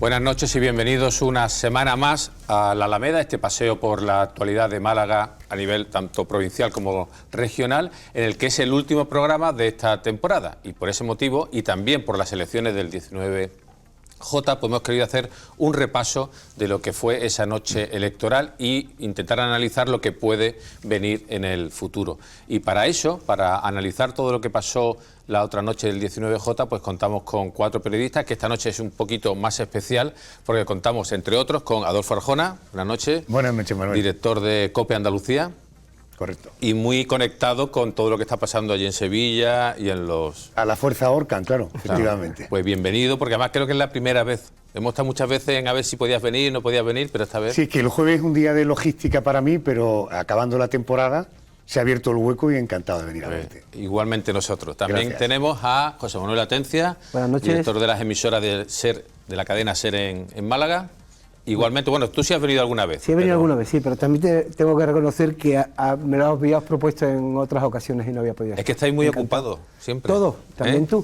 Buenas noches y bienvenidos una semana más a la Alameda, este paseo por la actualidad de Málaga a nivel tanto provincial como regional, en el que es el último programa de esta temporada. Y por ese motivo, y también por las elecciones del 19J, pues hemos querido hacer un repaso de lo que fue esa noche electoral e intentar analizar lo que puede venir en el futuro. Y para eso, para analizar todo lo que pasó la otra noche del 19J, pues contamos con 4 periodistas, que esta noche es un poquito más especial, porque contamos, entre otros, con Adolfo Arjona. Buenas noches. Buenas noches, Manuel. Director de COPE Andalucía. Correcto. Y muy conectado con todo lo que está pasando allí en Sevilla y en los... A la Fuerza Orcan, claro, efectivamente. Pues bienvenido, porque además creo que es la primera vez. Hemos estado muchas veces en a ver si podías venir, no podías venir, pero esta vez... Sí, es que el jueves es un día de logística para mí, pero acabando la temporada se ha abierto el hueco y encantado de venir a verte. Igualmente nosotros. También Gracias. Tenemos a José Manuel Atencia, director de las emisoras de la cadena SER en Málaga. Igualmente, bueno, tú sí has venido alguna vez. Sí, he venido alguna vez, sí, pero también tengo que reconocer que me lo habías propuesto en otras ocasiones y no había podido. Es que estáis muy ocupados, siempre. Todo, también tú.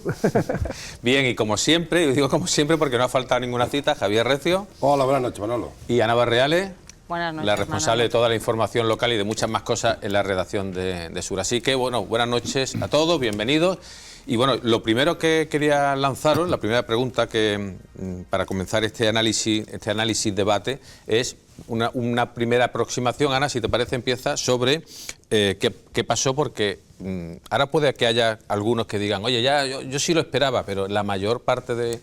Bien, y como siempre, y digo como siempre porque no ha faltado ninguna cita, Javier Recio. Hola, buenas noches, Manolo. Y Ana Barreales. Buenas noches, la responsable de toda la información local y de muchas más cosas en la redacción de Sur. Así que, bueno, buenas noches a todos, bienvenidos. Y bueno, lo primero que quería lanzaros, la primera pregunta que para comenzar este análisis debate, es una primera aproximación. Ana, si te parece, empieza sobre qué pasó, porque ahora puede que haya algunos que digan, oye, ya yo sí lo esperaba, pero la mayor parte de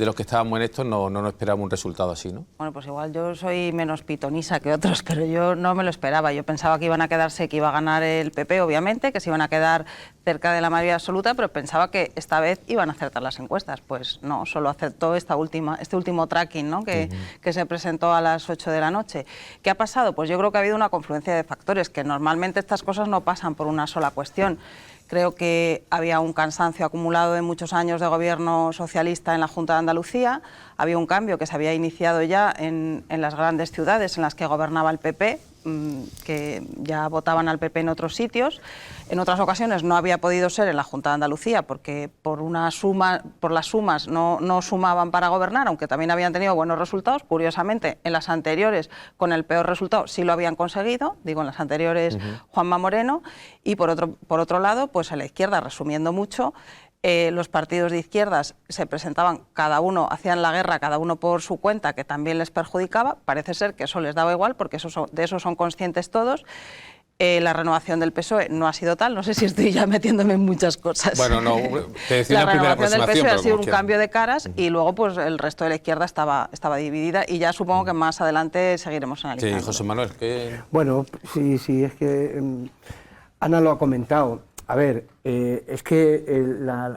los que estábamos en esto no esperábamos un resultado así, ¿no? Bueno, pues igual yo soy menos pitonisa que otros, pero yo no me lo esperaba. Yo pensaba que iban a quedarse, que iba a ganar el PP, obviamente, que se iban a quedar cerca de la mayoría absoluta, pero pensaba que esta vez iban a acertar las encuestas. Pues no, solo acertó este último tracking, ¿no? que se presentó a las 8 de la noche. ¿Qué ha pasado? Pues yo creo que ha habido una confluencia de factores, que normalmente estas cosas no pasan por una sola cuestión. Creo que había un cansancio acumulado de muchos años de gobierno socialista en la Junta de Andalucía, había un cambio que se había iniciado ya en las grandes ciudades en las que gobernaba el PP, que ya votaban al PP en otros sitios. En otras ocasiones no había podido ser en la Junta de Andalucía porque por las sumas no sumaban para gobernar, aunque también habían tenido buenos resultados. Curiosamente, en las anteriores, con el peor resultado, sí lo habían conseguido, digo, en las anteriores Juanma Moreno. Y por otro lado, pues a la izquierda, resumiendo mucho, los partidos de izquierdas se presentaban, cada uno, hacían la guerra, cada uno por su cuenta, que también les perjudicaba. Parece ser que eso les daba igual, porque de eso son conscientes todos. La renovación del PSOE no ha sido tal, no sé si estoy ya metiéndome en muchas cosas. Bueno, no, te decía la renovación del PSOE ha sido un cambio de caras y luego pues el resto de la izquierda estaba dividida y ya supongo que más adelante seguiremos analizando. Sí, José Manuel, ¿qué? Bueno, sí, es que Ana lo ha comentado. A ver, es que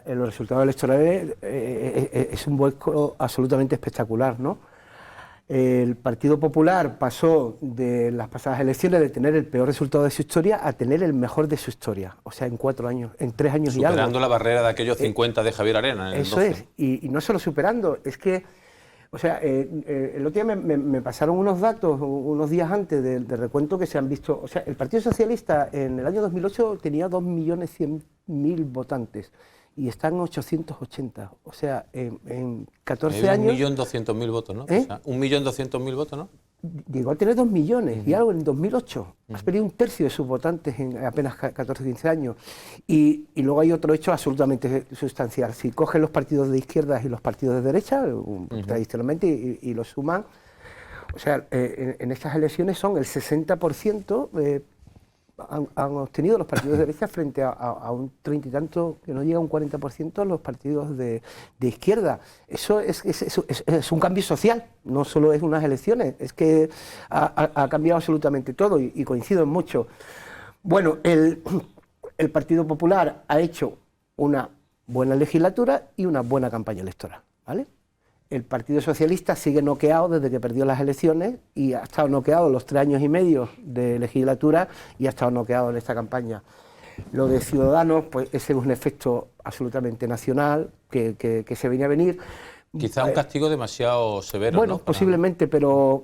los resultados electorales es un vuelco absolutamente espectacular, ¿no? El Partido Popular pasó de las pasadas elecciones de tener el peor resultado de su historia a tener el mejor de su historia, o sea, en 4 años, en 3 años y algo. Superando la barrera de aquellos 50 de Javier Arena. En el Eso 12. es, y no solo superando, es que, o sea, el otro día me pasaron unos datos, unos días antes del recuento que se han visto. O sea, el Partido Socialista en el año 2008 tenía 2.100.000 votantes y están en 880. O sea, en 14 años... 1.200.000 votos, ¿no? O sea, 1.200.000 votos, ¿no? Llegó a tener 2 millones y algo en 2008. Has perdido un tercio de sus votantes en apenas 14 o 15 años. Y luego hay otro hecho absolutamente sustancial. Si cogen los partidos de izquierdas y los partidos de derecha, tradicionalmente, y los suman, o sea, en estas elecciones son el 60% han obtenido los partidos de derecha frente a un 30 y tanto, que no llega a un 40% los partidos de izquierda. Eso es un cambio social, no solo es unas elecciones, es que ha cambiado absolutamente todo y coincido en mucho. Bueno, el Partido Popular ha hecho una buena legislatura y una buena campaña electoral, ¿vale? El Partido Socialista sigue noqueado desde que perdió las elecciones y ha estado noqueado los 3 años y medio de legislatura y ha estado noqueado en esta campaña. Lo de Ciudadanos, pues ese es un efecto absolutamente nacional que se venía a venir. Quizá un castigo demasiado severo, bueno, ¿no? posiblemente, pero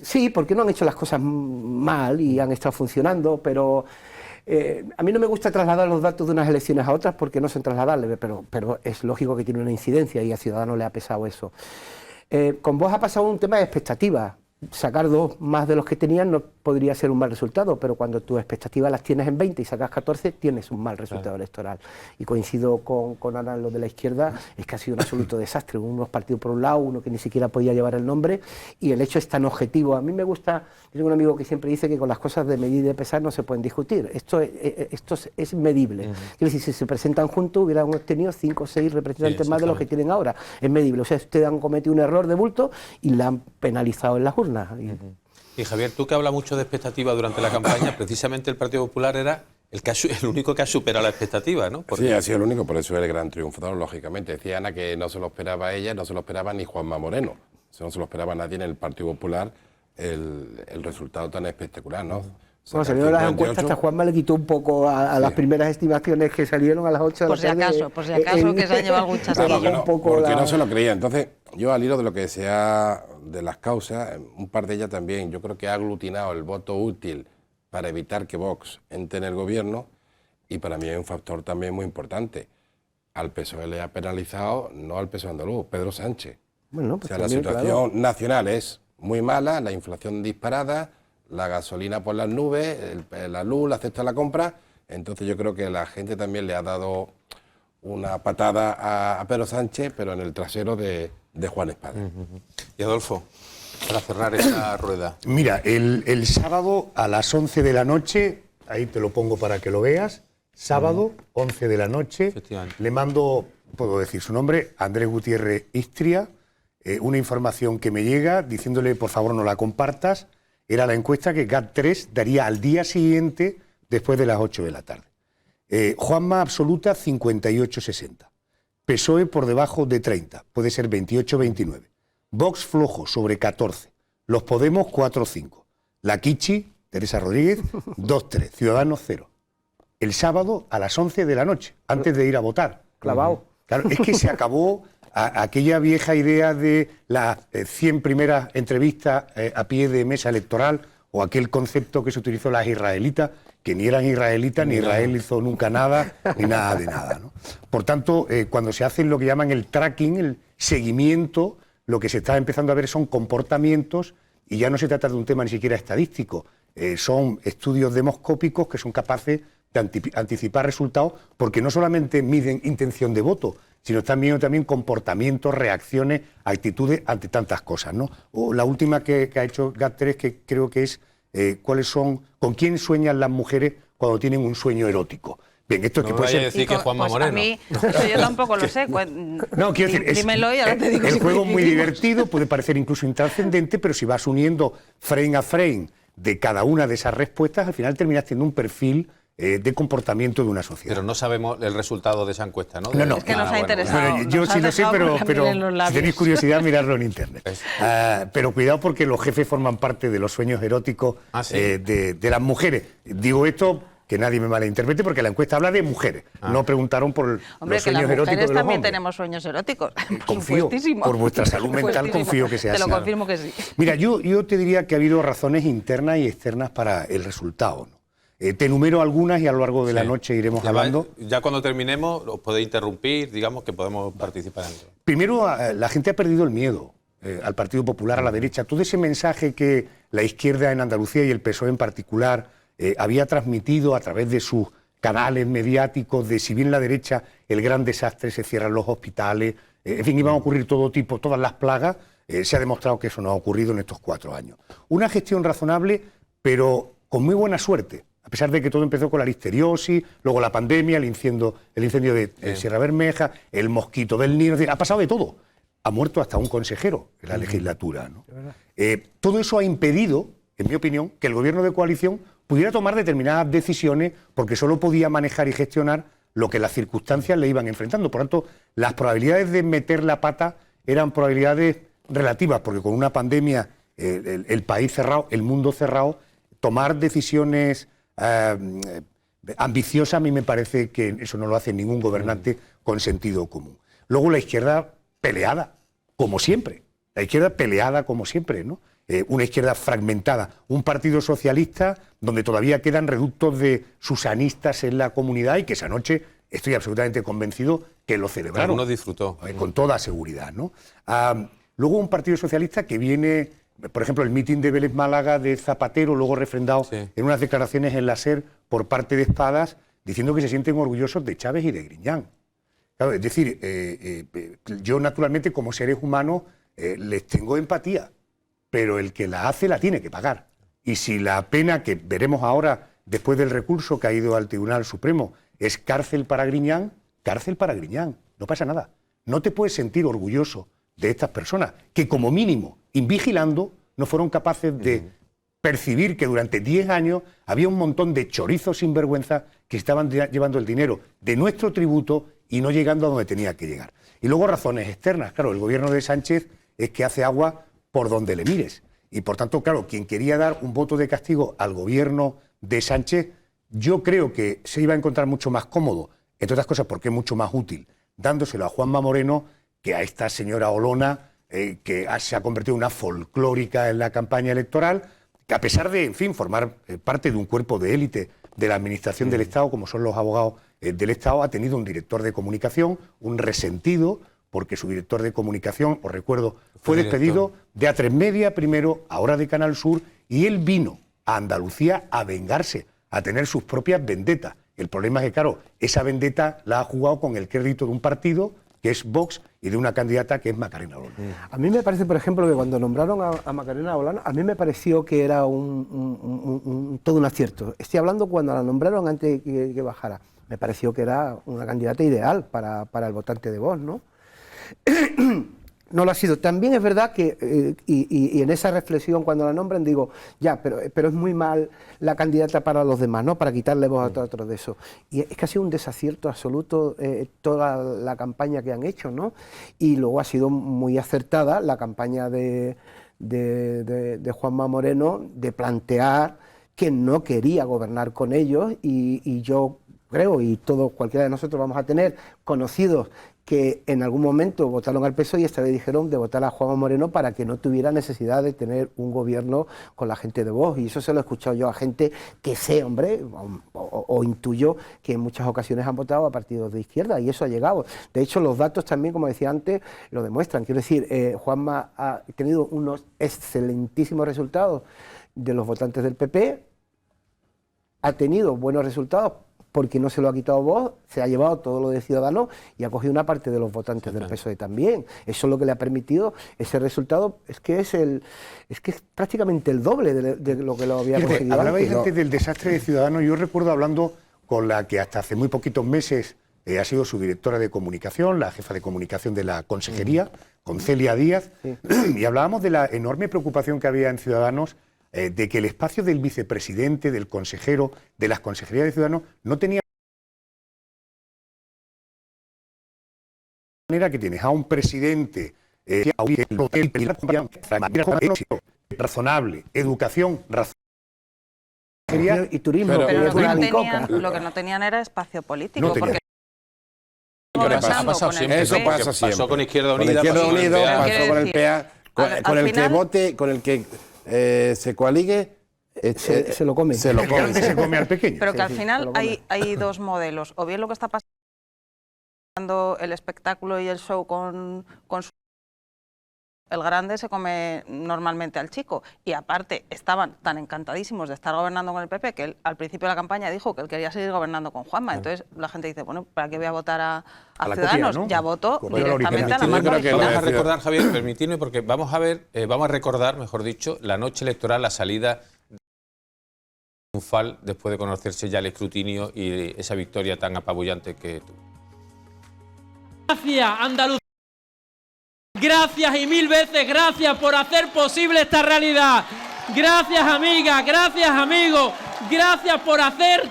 sí, porque no han hecho las cosas mal y han estado funcionando, pero a mí no me gusta trasladar los datos de unas elecciones a otras porque no son trasladables, pero es lógico que tiene una incidencia y a Ciudadanos le ha pesado eso. Con Vox ha pasado un tema de expectativa. Sacar 2 más de los que tenían no podría ser un mal resultado, pero cuando tus expectativas las tienes en 20 y sacas 14, tienes un mal resultado electoral. Y coincido con Ana en lo de la izquierda, es que ha sido un absoluto desastre. Unos partidos por un lado, uno que ni siquiera podía llevar el nombre, y el hecho es tan objetivo. A mí me gusta, tengo un amigo que siempre dice que con las cosas de medir y de pesar no se pueden discutir. Esto es medible. Quiero decir, si se presentan juntos, hubiéramos tenido 5 o 6 representantes más de los que tienen ahora. Es medible. O sea, ustedes han cometido un error de bulto y la han penalizado en las urnas. Y Javier, tú que hablas mucho de expectativas durante la campaña, precisamente el Partido Popular era el único que ha superado la expectativa, ¿no? Sí, ha sido el único, por eso es el gran triunfador, lógicamente. Decía Ana que no se lo esperaba ella, no se lo esperaba ni Juanma Moreno. Eso no se lo esperaba nadie en el Partido Popular, el resultado tan espectacular, ¿no? Cuando salieron las encuestas, hasta Juanma le quitó un poco a las primeras estimaciones que salieron a las 8 de la tarde. Por si acaso, que se han llevado algún chasquido. Claro, porque no se lo creía. Entonces, yo al hilo de lo que sea de las causas, un par de ellas también, yo creo que ha aglutinado el voto útil para evitar que Vox entre en el gobierno, y para mí es un factor también muy importante. Al PSOE le ha penalizado, no al PSOE andaluz, Pedro Sánchez. Bueno, pues o sea, la situación nacional es muy mala, la inflación disparada, la gasolina por las nubes, la luz, la cesta de la compra. Entonces yo creo que la gente también le ha dado una patada a Pedro Sánchez, pero en el trasero de Juan Espadas. Y Adolfo, para cerrar esta rueda. Mira, el sábado a las 11 de la noche, ahí te lo pongo para que lo veas, sábado, 11 de la noche, le mando, puedo decir su nombre, Andrés Gutiérrez Istria, una información que me llega diciéndole, por favor, no la compartas. Era la encuesta que GAT3 daría al día siguiente, después de las 8 de la tarde. Juanma absoluta, 58-60. PSOE por debajo de 30, puede ser 28-29. Vox flojo sobre 14. Los Podemos 4-5. La Kichi, Teresa Rodríguez, 2-3. Ciudadanos 0. El sábado a las 11 de la noche, antes de ir a votar. Clavado. Claro, es que se acabó aquella vieja idea de las 100 primeras entrevistas a pie de mesa electoral, o aquel concepto que se utilizó las israelitas, que ni eran israelitas, ni Israel hizo nunca nada, ni nada de nada, ¿no? Por tanto, cuando se hace lo que llaman el tracking, el seguimiento, lo que se está empezando a ver son comportamientos, y ya no se trata de un tema ni siquiera estadístico, son estudios demoscópicos que son capaces de anticipar resultados, porque no solamente miden intención de voto, sino también comportamientos, reacciones, actitudes ante tantas cosas, ¿no? O la última que ha hecho GAT3, que creo que es con quién sueñan las mujeres cuando tienen un sueño erótico. Bien, esto es que puede ser... decir que Juanma pues Moreno. A mí, yo tampoco lo sé. No, quiero decir, dímelo y ahora te digo. El juego es muy divertido, puede parecer incluso intrascendente, pero si vas uniendo frame a frame de cada una de esas respuestas, al final terminas teniendo un perfil de comportamiento de una sociedad. Pero no sabemos el resultado de esa encuesta, ¿no? No. Es que nos ha interesado. Bueno, yo sí lo sé, pero si tenéis curiosidad, miradlo en internet. Pero cuidado, porque los jefes forman parte de los sueños eróticos de las mujeres. Digo esto, que nadie me malinterprete, porque la encuesta habla de mujeres. No preguntaron por los sueños eróticos de los hombres. Hombre, que las mujeres también tenemos sueños eróticos. Confío, por vuestra salud mental, confío que sea así. Te lo confirmo que sí. Mira, yo te diría que ha habido razones internas y externas para el resultado, ¿no? Te enumero algunas y a lo largo de la noche iremos hablando. Ya cuando terminemos, os podéis interrumpir, digamos que podemos participar en ello. Primero, la gente ha perdido el miedo al Partido Popular, a la derecha. Todo ese mensaje que la izquierda en Andalucía y el PSOE en particular había transmitido a través de sus canales mediáticos, de si bien la derecha, el gran desastre, se cierran los hospitales, en fin, iban a ocurrir todas las plagas, se ha demostrado que eso no ha ocurrido en estos 4 años. Una gestión razonable, pero con muy buena suerte. A pesar de que todo empezó con la listeriosis, luego la pandemia, el incendio de Sierra Bermeja, el mosquito del Nilo, ha pasado de todo. Ha muerto hasta un consejero en la legislatura, ¿no? Todo eso ha impedido, en mi opinión, que el gobierno de coalición pudiera tomar determinadas decisiones, porque solo podía manejar y gestionar lo que las circunstancias le iban enfrentando. Por tanto, las probabilidades de meter la pata eran probabilidades relativas, porque con una pandemia, el país cerrado, el mundo cerrado, tomar decisiones ambiciosa, a mí me parece que eso no lo hace ningún gobernante con sentido común. Luego la izquierda peleada, como siempre. La izquierda peleada como siempre, ¿no? Una izquierda fragmentada. Un partido socialista donde todavía quedan reductos de susanistas en la comunidad y que esa noche estoy absolutamente convencido que lo celebraron. Algunos disfrutó. Con toda seguridad, ¿no? luego un Partido Socialista que viene, por ejemplo, el mitin de Vélez Málaga de Zapatero, luego refrendado en unas declaraciones en la SER por parte de Espadas, diciendo que se sienten orgullosos de Chávez y de Griñán. Claro, es decir, yo naturalmente como seres humanos les tengo empatía, pero el que la hace la tiene que pagar. Y si la pena que veremos ahora, después del recurso que ha ido al Tribunal Supremo, es cárcel para Griñán, no pasa nada. No te puedes sentir orgulloso de estas personas que como mínimo, invigilando, no fueron capaces de percibir que durante 10 años había un montón de chorizos sinvergüenza que estaban llevando el dinero de nuestro tributo y no llegando a donde tenía que llegar. Y luego razones externas. Claro, el gobierno de Sánchez es que hace agua por donde le mires. Y por tanto, claro, quien quería dar un voto de castigo al gobierno de Sánchez, yo creo que se iba a encontrar mucho más cómodo, entre otras cosas porque es mucho más útil, dándoselo a Juanma Moreno que a esta señora Olona, que se ha convertido en una folclórica en la campaña electoral, que a pesar de, en fin, formar parte de un cuerpo de élite de la administración del Estado, como son los abogados del Estado, ha tenido un director de comunicación, un resentido, porque su director de comunicación, os recuerdo, fue despedido de A3 Media primero, ahora de Canal Sur, y él vino a Andalucía a vengarse, a tener sus propias vendetas. El problema es que, claro, esa vendetta la ha jugado con el crédito de un partido, que es Vox, y de una candidata que es Macarena Olona. A mí me parece, por ejemplo, que cuando nombraron a Macarena Olona, a mí me pareció que era todo un acierto. Estoy hablando cuando la nombraron antes de que bajara. Me pareció que era una candidata ideal para el votante de Vox, ¿no? No lo ha sido. También es verdad que, y en esa reflexión cuando la nombran digo, ya, pero es muy mal la candidata para los demás, ¿no? Para quitarle voz a otros de eso. Y es que ha sido un desacierto absoluto toda la campaña que han hecho, ¿no? Y luego ha sido muy acertada la campaña de Juanma Moreno de plantear que no quería gobernar con ellos y yo creo, y todos, cualquiera de nosotros vamos a tener conocidos que en algún momento votaron al PSOE y esta vez dijeron de votar a Juanma Moreno para que no tuviera necesidad de tener un gobierno con la gente de Vox. Y eso se lo he escuchado yo a gente que sé, hombre, o intuyo que en muchas ocasiones han votado a partidos de izquierda y eso ha llegado. De hecho, los datos también, como decía antes, lo demuestran. Quiero decir, Juanma ha tenido unos excelentísimos resultados de los votantes del PP, ha tenido buenos resultados porque no se lo ha quitado Vox, se ha llevado todo lo de Ciudadanos y ha cogido una parte de los votantes del PSOE también. Eso es lo que le ha permitido ese resultado, es que es prácticamente el doble de lo que lo había conseguido. Hablabais antes del desastre de Ciudadanos. Yo recuerdo hablando con la que hasta hace muy poquitos meses ha sido su directora de comunicación, la jefa de comunicación de la consejería, con Celia Díaz, y hablábamos de la enorme preocupación que había en Ciudadanos de que el espacio del vicepresidente, del consejero, de las consejerías de Ciudadanos, no tenía manera que tienes a un presidente razonable, educación razonable y turismo. Pero lo que no tenían era espacio político. No tenía. Porque ha pasado siempre. Eso pasa siempre. Pasó con Izquierda Con Unida, Izquierda Unida, PA. pasó con el PA, con el que vote, con el que se coaligue, se lo come. Se lo come. El grande se come al pequeño. Pero que al final hay dos modelos. O bien lo que está pasando el espectáculo y el show con su... El grande se come normalmente al chico. Y aparte, estaban tan encantadísimos de estar gobernando con el PP que él, al principio de la campaña dijo que él quería seguir gobernando con Juanma. Entonces la gente dice, bueno, ¿para qué voy a votar a Ciudadanos? copia, ¿no? Ya votó directamente a la Vamos marca. a recordar, Javier, permitidme, porque vamos a recordar, mejor dicho, la noche electoral, la salida triunfal después de conocerse ya el escrutinio y esa victoria tan apabullante que tuvo. Gracias, Andalucía. Gracias y mil veces gracias por hacer posible esta realidad. Gracias, amigas, gracias, amigos. Gracias por hacer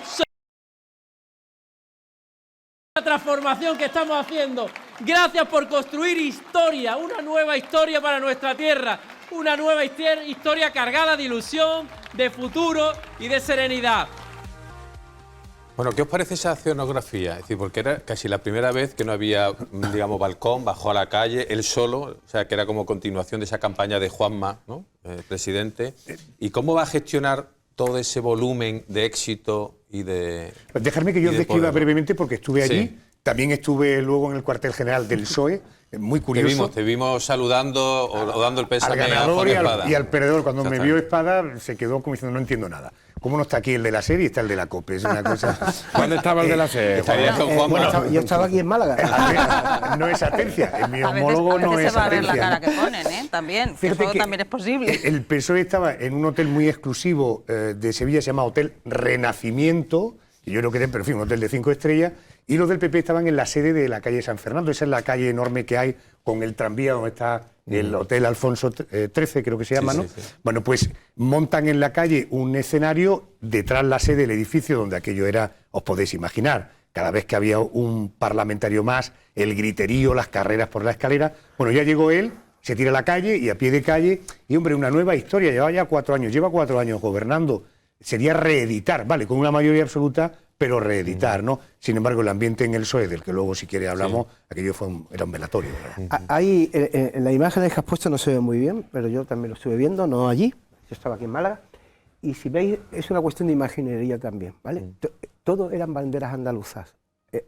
la transformación que estamos haciendo. Gracias por construir historia, una nueva historia para nuestra tierra. Una nueva historia cargada de ilusión, de futuro y de serenidad. Bueno, ¿qué os parece esa escenografía? Es decir, porque era casi la primera vez que no había, digamos, balcón, bajó a la calle, él solo, o sea, que era como continuación de esa campaña de Juanma, ¿no? Presidente. ¿Y cómo va a gestionar todo ese volumen de éxito y de... Dejarme que yo os describa brevemente porque estuve allí. También estuve luego en el cuartel general del PSOE, muy curioso. Te vimos saludando o dando el Al pésame a ganador Juan Espada. y al perdedor. Cuando me vio Exactamente. Espada se quedó como diciendo, no entiendo nada. ¿Cómo no está aquí el de la serie y está el de la COPE? Es una cosa... ¿Cuándo estaba el de la serie? Estaría con Juan Bueno, yo estaba aquí en Málaga. No es Atencia, mi A veces, homólogo no se es va a ver la Atencia. cara que ponen, ¿eh? También, que Fíjate eso que también es posible. El PSOE estaba en un hotel muy exclusivo de Sevilla, se llama Hotel Renacimiento, que yo no quería, pero en fin, un hotel de 5 estrellas, y los del PP estaban en la sede de la calle San Fernando, esa es la calle enorme que hay con el tranvía donde está el Hotel Alfonso XIII, creo que se llama, Sí, ¿no? sí, sí. Bueno, pues montan en la calle un escenario detrás la sede del edificio donde aquello era, os podéis imaginar, cada vez que había un parlamentario más, el griterío, las carreras por la escalera. Bueno, ya llegó él, se tira a la calle y a pie de calle, y hombre, una nueva historia, lleva ya 4 años, lleva 4 años gobernando, sería reeditar, vale, con una mayoría absoluta, pero reeditar, ¿no? Sin embargo, el ambiente en el PSOE, del que luego si quiere hablamos, aquello era un velatorio, ¿verdad? Ahí, en las imágenes que has puesto no se ve muy bien, pero yo también lo estuve viendo, no allí, yo estaba aquí en Málaga, y si veis, es una cuestión de imaginería también, ¿vale? Todo eran banderas andaluzas.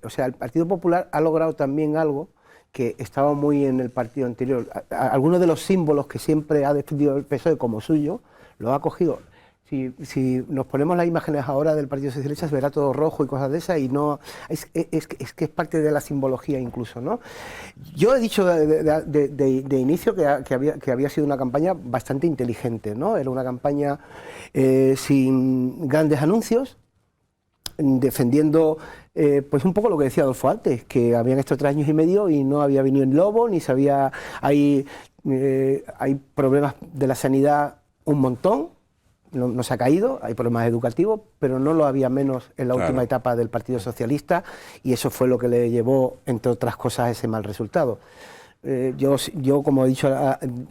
O sea, el Partido Popular ha logrado también algo que estaba muy en el partido anterior. Algunos de los símbolos que siempre ha defendido el PSOE como suyo, lo ha cogido. Si nos ponemos las imágenes ahora del Partido Socialista, se verá todo rojo y cosas de esas, y no es que es parte de la simbología incluso, ¿no? Yo he dicho de inicio que había sido una campaña bastante inteligente, ¿no? Era una campaña sin grandes anuncios, defendiendo pues un poco lo que decía Adolfo antes, que habían estos 3 años y medio y no había venido el lobo, ni sabía, hay problemas de la sanidad un montón. No se ha caído, hay problemas educativos, pero no lo había menos en la última etapa del Partido Socialista, y eso fue lo que le llevó, entre otras cosas, a ese mal resultado. Yo, como he dicho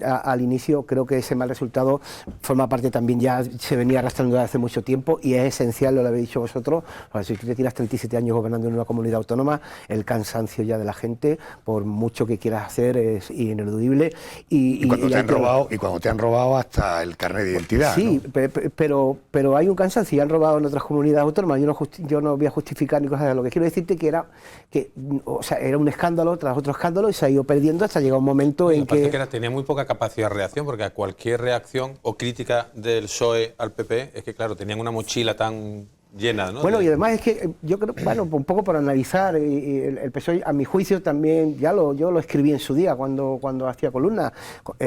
al inicio, creo que ese mal resultado forma parte también, ya se venía arrastrando desde hace mucho tiempo, y es esencial, lo habéis dicho vosotros, si tú te tiras 37 años gobernando en una comunidad autónoma, el cansancio ya de la gente, por mucho que quieras hacer, es ineludible. Y cuando te han robado hasta el carnet de identidad. Sí, ¿no? pero hay un cansancio, y han robado en otras comunidades autónomas, yo no voy a justificar ni cosas de lo que quiero decirte que era un escándalo tras otro escándalo, y se ha ido perdiendo hasta llegar un momento en que... tenía muy poca capacidad de reacción, porque a cualquier reacción o crítica del PSOE al PP, es que claro, tenían una mochila tan llena, ¿no? Bueno, y además es que yo creo, bueno, un poco por analizar, y el PSOE, a mi juicio también, yo lo escribí en su día cuando hacía columna,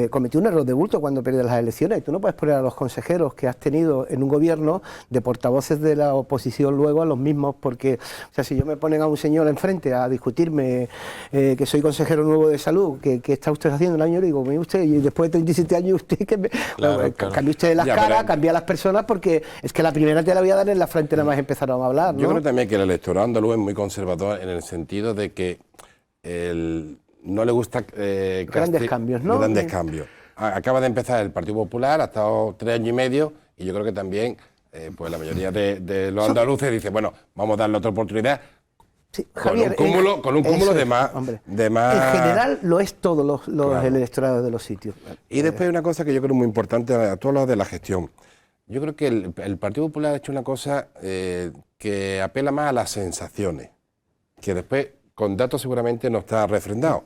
cometió un error de bulto cuando pierde las elecciones. Tú no puedes poner a los consejeros que has tenido en un gobierno de portavoces de la oposición luego a los mismos, porque, o sea, si yo me ponen a un señor enfrente a discutirme que soy consejero nuevo de salud, que está usted haciendo el año, le digo, mire usted, y después de 37 años usted cambie usted las caras, cambia a las personas, porque es que la primera te la voy a dar en la frente nada más empezaron a hablar, ¿no? Yo creo también que el electorado andaluz es muy conservador en el sentido de que no le gusta grandes cambios, ¿no? Grandes cambios. Acaba de empezar el Partido Popular, ha estado 3 años y medio, y yo creo que también pues la mayoría de los andaluces dicen, bueno, vamos a darle otra oportunidad. Sí, Javier, con un cúmulo de más. En general lo es todos los electorados de los sitios. Y después hay una cosa que yo creo muy importante, a todos los de la gestión. Yo creo que el Partido Popular ha hecho una cosa que apela más a las sensaciones, que después con datos seguramente no está refrendado,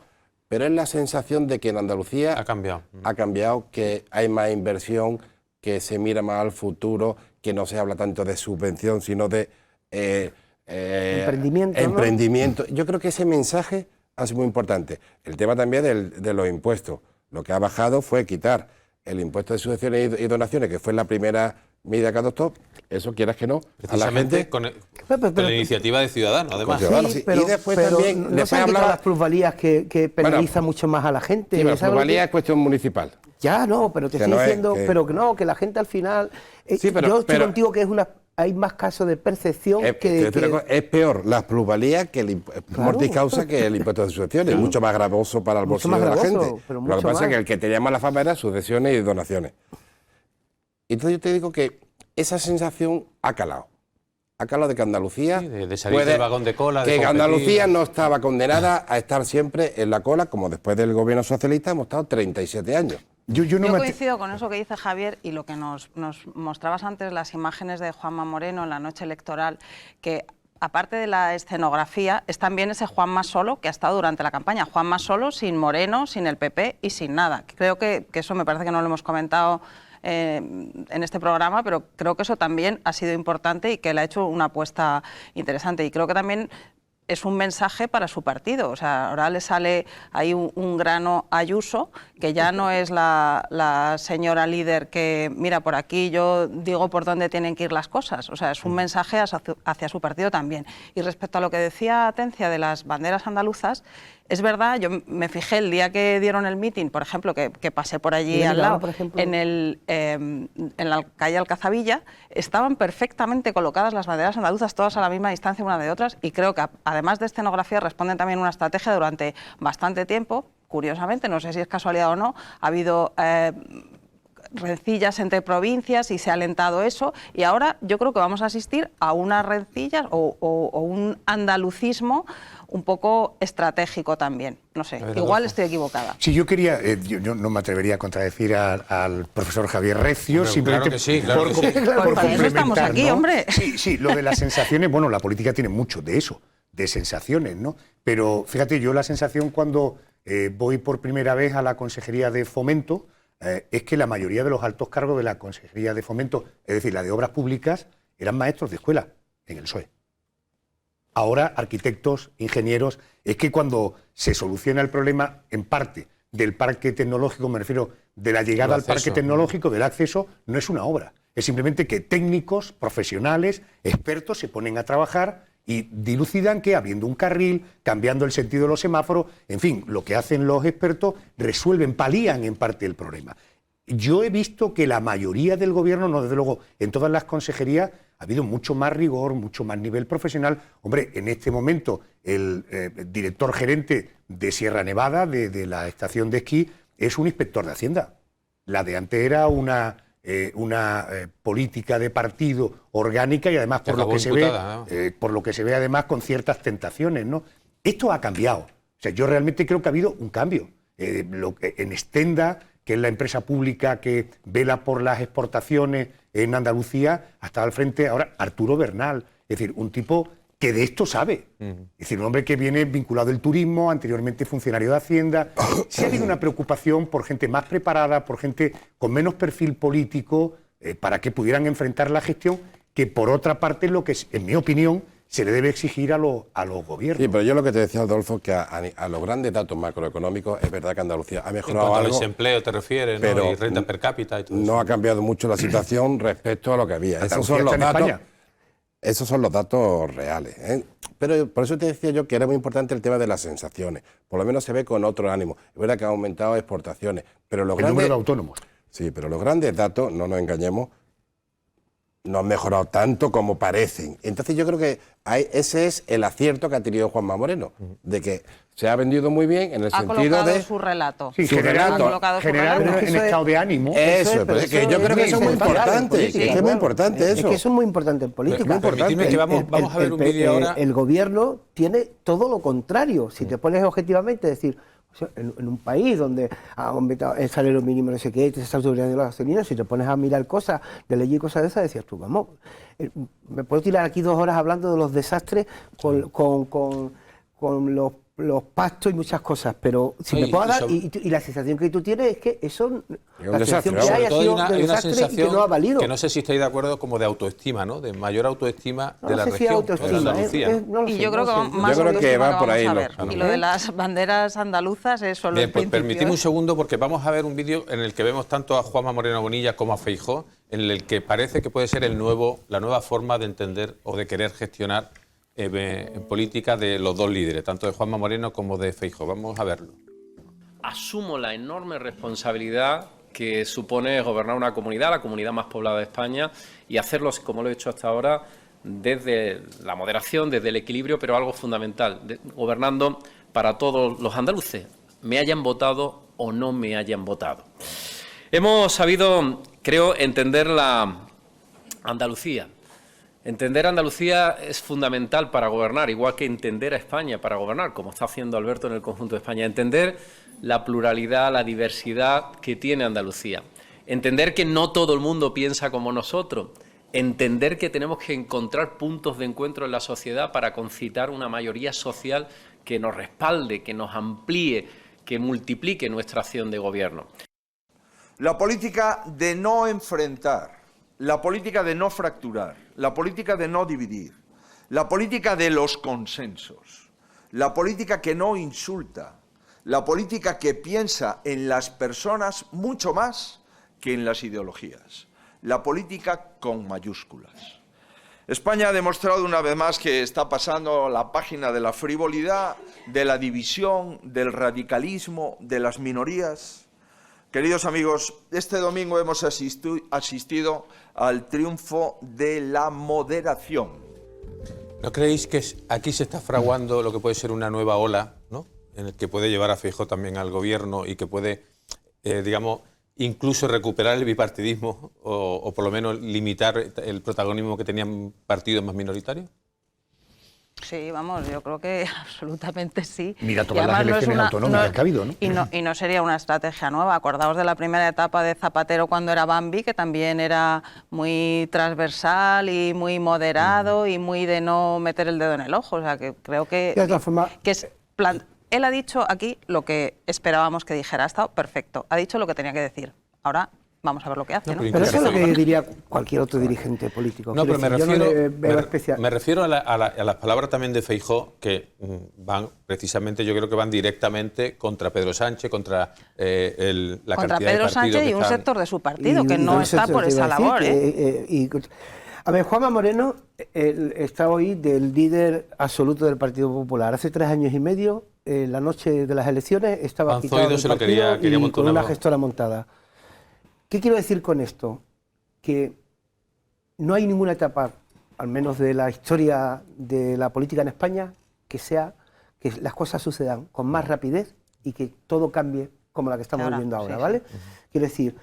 pero es la sensación de que en Andalucía ha cambiado, que hay más inversión, que se mira más al futuro, que no se habla tanto de subvención, sino de emprendimiento. ¿no? Yo creo que ese mensaje ha sido muy importante. El tema también de los impuestos. Lo que ha bajado fue quitar el impuesto de sucesiones y donaciones, que fue la primera medida que adoptó, eso quieras que no, a la gente... Con la iniciativa de Ciudadanos, además. Sí, pero, y después también... no se han quitado las plusvalías que penalizan mucho más a la gente. Sí, la plusvalía es cuestión municipal. Ya, no, pero te estoy diciendo, que la gente al final... Sí, yo estoy contigo que hay más casos de percepción que... Es peor las plusvalías que el mortis causa que el impuesto de sucesiones. Es mucho más gravoso para el bolsillo de la gente. Lo que pasa es que el que tenía mala fama era sucesiones y donaciones. Entonces yo te digo que esa sensación ha calado. Ha calado de que Andalucía... Sí, de salir del vagón de cola, de que competir. Andalucía no estaba condenada a estar siempre en la cola, como después del gobierno socialista hemos estado 37 años. Yo coincido con eso que dice Javier, y lo que nos mostrabas antes, las imágenes de Juanma Moreno en la noche electoral, que aparte de la escenografía, es también ese Juanma Solo que ha estado durante la campaña. Juanma Solo sin Moreno, sin el PP y sin nada. Creo que eso me parece que no lo hemos comentado en este programa, pero creo que eso también ha sido importante y que le ha hecho una apuesta interesante. Y creo que también es un mensaje para su partido. O sea, ahora le sale ahí un grano a Ayuso, que ya no es la señora líder que, mira, por aquí yo digo por dónde tienen que ir las cosas. O sea, es un mensaje hacia su partido también. Y respecto a lo que decía Atencia de las banderas andaluzas, es verdad, yo me fijé el día que dieron el mitin, por ejemplo, que pasé por allí al lado, en la calle Alcazabilla, estaban perfectamente colocadas las banderas andaluzas, todas a la misma distancia una de otras, y creo que además de escenografía responden también a una estrategia durante bastante tiempo. Curiosamente, no sé si es casualidad o no, ha habido rencillas entre provincias y se ha alentado eso, y ahora yo creo que vamos a asistir a unas rencillas o un andalucismo un poco estratégico también. No sé, igual estoy equivocada. Sí, yo quería, yo no me atrevería a contradecir al profesor Javier Recio, Hombre, simplemente claro que sí, claro por, que sí. por Para eso estamos complementar, aquí, ¿no? hombre. Sí, lo de las sensaciones, bueno, la política tiene mucho de eso, de sensaciones, ¿no? Pero fíjate, yo la sensación cuando voy por primera vez a la Consejería de Fomento, es que la mayoría de los altos cargos de la Consejería de Fomento, es decir, la de Obras Públicas, eran maestros de escuela en el PSOE. Ahora, arquitectos, ingenieros, es que cuando se soluciona el problema, en parte, del parque tecnológico, me refiero de la llegada al parque tecnológico, del acceso, no es una obra. Es simplemente que técnicos, profesionales, expertos se ponen a trabajar y dilucidan que, habiendo un carril, cambiando el sentido de los semáforos, en fin, lo que hacen los expertos, resuelven, palían en parte el problema. Yo he visto que la mayoría del gobierno, no desde luego en todas las consejerías, ha habido mucho más rigor, mucho más nivel profesional. Hombre, en este momento el director gerente de Sierra Nevada, de la estación de esquí, es un inspector de Hacienda. La de antes era una política de partido orgánica y además por lo que se ve además con ciertas tentaciones, ¿no? Esto ha cambiado. O sea, yo realmente creo que ha habido un cambio. En Stenda, que es la empresa pública que vela por las exportaciones en Andalucía, ha estado al frente ahora Arturo Bernal, es decir, un tipo que de esto sabe. Es decir, un hombre que viene vinculado al turismo, anteriormente funcionario de Hacienda. Sí ha habido una preocupación por gente más preparada, por gente con menos perfil político, para que pudieran enfrentar la gestión, que por otra parte es lo que, en mi opinión, se le debe exigir a los gobiernos. Sí, pero yo lo que te decía, Adolfo, que a los grandes datos macroeconómicos es verdad que Andalucía ha mejorado algo. Desempleo te refieres, ¿no? Pero Y renta per cápita y todo eso. No ha cambiado mucho la situación respecto a lo que había. Esos son los datos. Esos son los datos reales, ¿eh? Pero por eso te decía yo que era muy importante el tema de las sensaciones. Por lo menos se ve con otro ánimo. Es verdad que han aumentado exportaciones, pero los el número de autónomos. Sí, pero los grandes datos, no nos engañemos, no han mejorado tanto como parecen. Entonces yo creo que ese es el acierto que ha tenido Juanma Moreno, de que se ha vendido muy bien en el sentido de su relato. Sí, generar un estado de ánimo. Eso, pero es que yo creo que eso es muy importante. Es que es muy importante eso. Es que eso es muy importante en política. Permitidme que vamos a ver un vídeo ahora. El gobierno tiene todo lo contrario. Si te pones objetivamente, es decir, en un país donde ha aumentado el salario mínimo, no sé qué, te está subiendo la gasolina, si te pones a mirar cosas de ley y cosas de esas, decías tú, vamos, me puedo tirar aquí 2 horas hablando de los desastres con los pactos y muchas cosas, pero si me puedo dar, y la sensación que tú tienes es que eso, la sensación que hay ha sido de desastre y que no ha valido. Que no sé si estáis de acuerdo, como de autoestima, ¿no? De mayor autoestima de la región, autoestima, de Andalucía. Y yo creo que va por ahí. Y lo de las banderas andaluzas es solo el principio. Permitidme un segundo, porque vamos a ver un vídeo en el que vemos tanto a Juanma Moreno Bonilla como a Feijóo, en el que parece que puede ser la nueva forma de entender o de querer gestionar en política de los dos líderes, tanto de Juanma Moreno como de Feijóo. Vamos a verlo. Asumo la enorme responsabilidad que supone gobernar una comunidad, la comunidad más poblada de España, y hacerlo, como lo he hecho hasta ahora, desde la moderación, desde el equilibrio, pero algo fundamental, gobernando para todos los andaluces, me hayan votado o no me hayan votado. Hemos sabido, creo, entender la Andalucía. Entender Andalucía es fundamental para gobernar, igual que entender a España para gobernar, como está haciendo Alberto en el conjunto de España. Entender la pluralidad, la diversidad que tiene Andalucía. Entender que no todo el mundo piensa como nosotros. entender que tenemos que encontrar puntos de encuentro en la sociedad para concitar una mayoría social que nos respalde, que nos amplíe, que multiplique nuestra acción de gobierno. La política de no enfrentar, la política de no fracturar, la política de no dividir, la política de los consensos, la política que no insulta, la política que piensa en las personas mucho más que en las ideologías, la política con mayúsculas. España ha demostrado una vez más que está pasando la página de la frivolidad, de la división, del radicalismo, de las minorías. Queridos amigos, este domingo hemos asistido al triunfo de la moderación. ¿No creéis que aquí se está fraguando lo que puede ser una nueva ola, ¿no?, en el que puede llevar a Feijóo también al gobierno y que puede, digamos, incluso recuperar el bipartidismo o por lo menos limitar el protagonismo que tenían partidos más minoritarios? Sí, vamos, yo creo que absolutamente sí. Mira todas las elecciones autonómicas que ha habido, ¿no? Y no sería una estrategia nueva. Acordaos de la primera etapa de Zapatero cuando era Bambi, que también era muy transversal y muy moderado y muy de no meter el dedo en el ojo. O sea, que creo que, él ha dicho aquí lo que esperábamos que dijera. Ha estado perfecto. Ha dicho lo que tenía que decir. Ahora vamos a ver lo que hace, ¿no? Pero eso es lo que diría cualquier otro dirigente político. No, pero me refiero a a las palabras también de Feijóo, que van precisamente, yo creo que van directamente contra Pedro Sánchez, contra la contra cantidad Pedro de partidos Sánchez y un sector de su partido, que no está por esa labor. A ver, Juanma Moreno está hoy del líder absoluto del Partido Popular. Hace 3 años y medio, la noche de las elecciones, estaba quitado del partido y con una gestora montada. ¿Qué quiero decir con esto? Que no hay ninguna etapa, al menos de la historia de la política en España, que las cosas sucedan con más rapidez y que todo cambie como la que estamos viviendo ahora, sí, ¿vale? Sí. Quiero decir,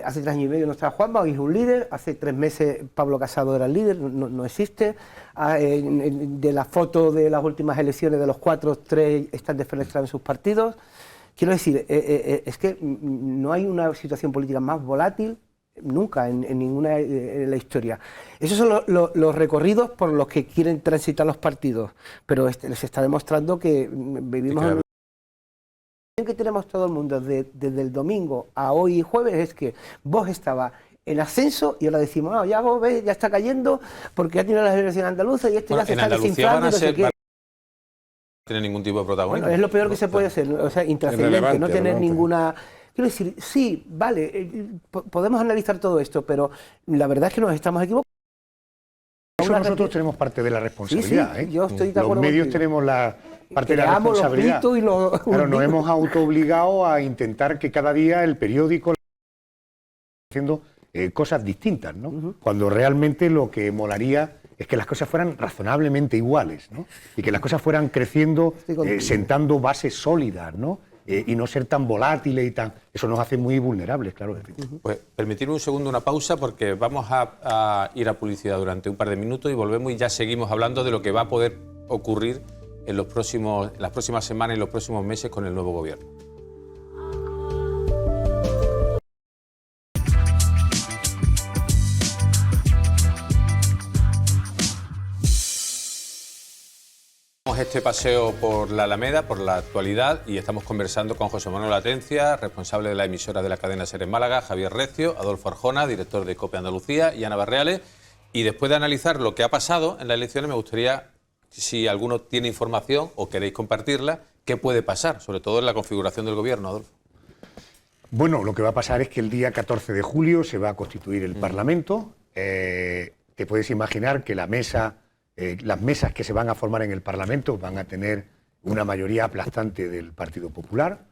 hace 3 años y medio no estaba Juanma, hoy es un líder, hace 3 meses Pablo Casado era el líder, no existe. De la foto de las últimas elecciones, de los 4, 3 están defenestrados en sus partidos. Quiero decir, es que no hay una situación política más volátil nunca en ninguna en la historia. Esos son los recorridos por los que quieren transitar los partidos, pero se está demostrando que vivimos en que tenemos todo el mundo desde el domingo a hoy jueves es que Vox estaba en ascenso y ahora decimos, no, ya Vox ya está cayendo porque ya tiene la elección andaluza y esto ya se está desinflando y no sé qué. No tiene ningún tipo de protagonismo. Bueno, es lo peor que se puede hacer, o sea, intrascendente, no tener ninguna... Quiero decir, sí, vale, podemos analizar todo esto, pero la verdad es que nos estamos equivocando. Eso nosotros tenemos parte de la responsabilidad. Sí, yo estoy de acuerdo. Los medios tenemos la parte de la responsabilidad. Pero nos hemos autoobligado a intentar que cada día el periódico haciendo cosas distintas, ¿no? Cuando realmente lo que molaría es que las cosas fueran razonablemente iguales, ¿no? Y que las cosas fueran creciendo, sentando bases sólidas, ¿no? Y no ser tan volátiles y tan... Eso nos hace muy vulnerables, claro. Pues permitirme un segundo una pausa porque vamos a ir a publicidad durante un par de minutos y volvemos y ya seguimos hablando de lo que va a poder ocurrir en las próximas semanas y los próximos meses con el nuevo gobierno. Este paseo por la Alameda, por la actualidad, y estamos conversando con José Manuel Atencia, responsable de la emisora de la cadena SER en Málaga, Javier Recio, Adolfo Arjona, director de COPE Andalucía, y Ana Barreales. Y después de analizar lo que ha pasado en las elecciones, me gustaría, si alguno tiene información o queréis compartirla, qué puede pasar, sobre todo en la configuración del gobierno, Adolfo. Bueno, lo que va a pasar es que el día 14 de julio se va a constituir el Parlamento. Te puedes imaginar que las mesas que se van a formar en el Parlamento van a tener una mayoría aplastante del Partido Popular.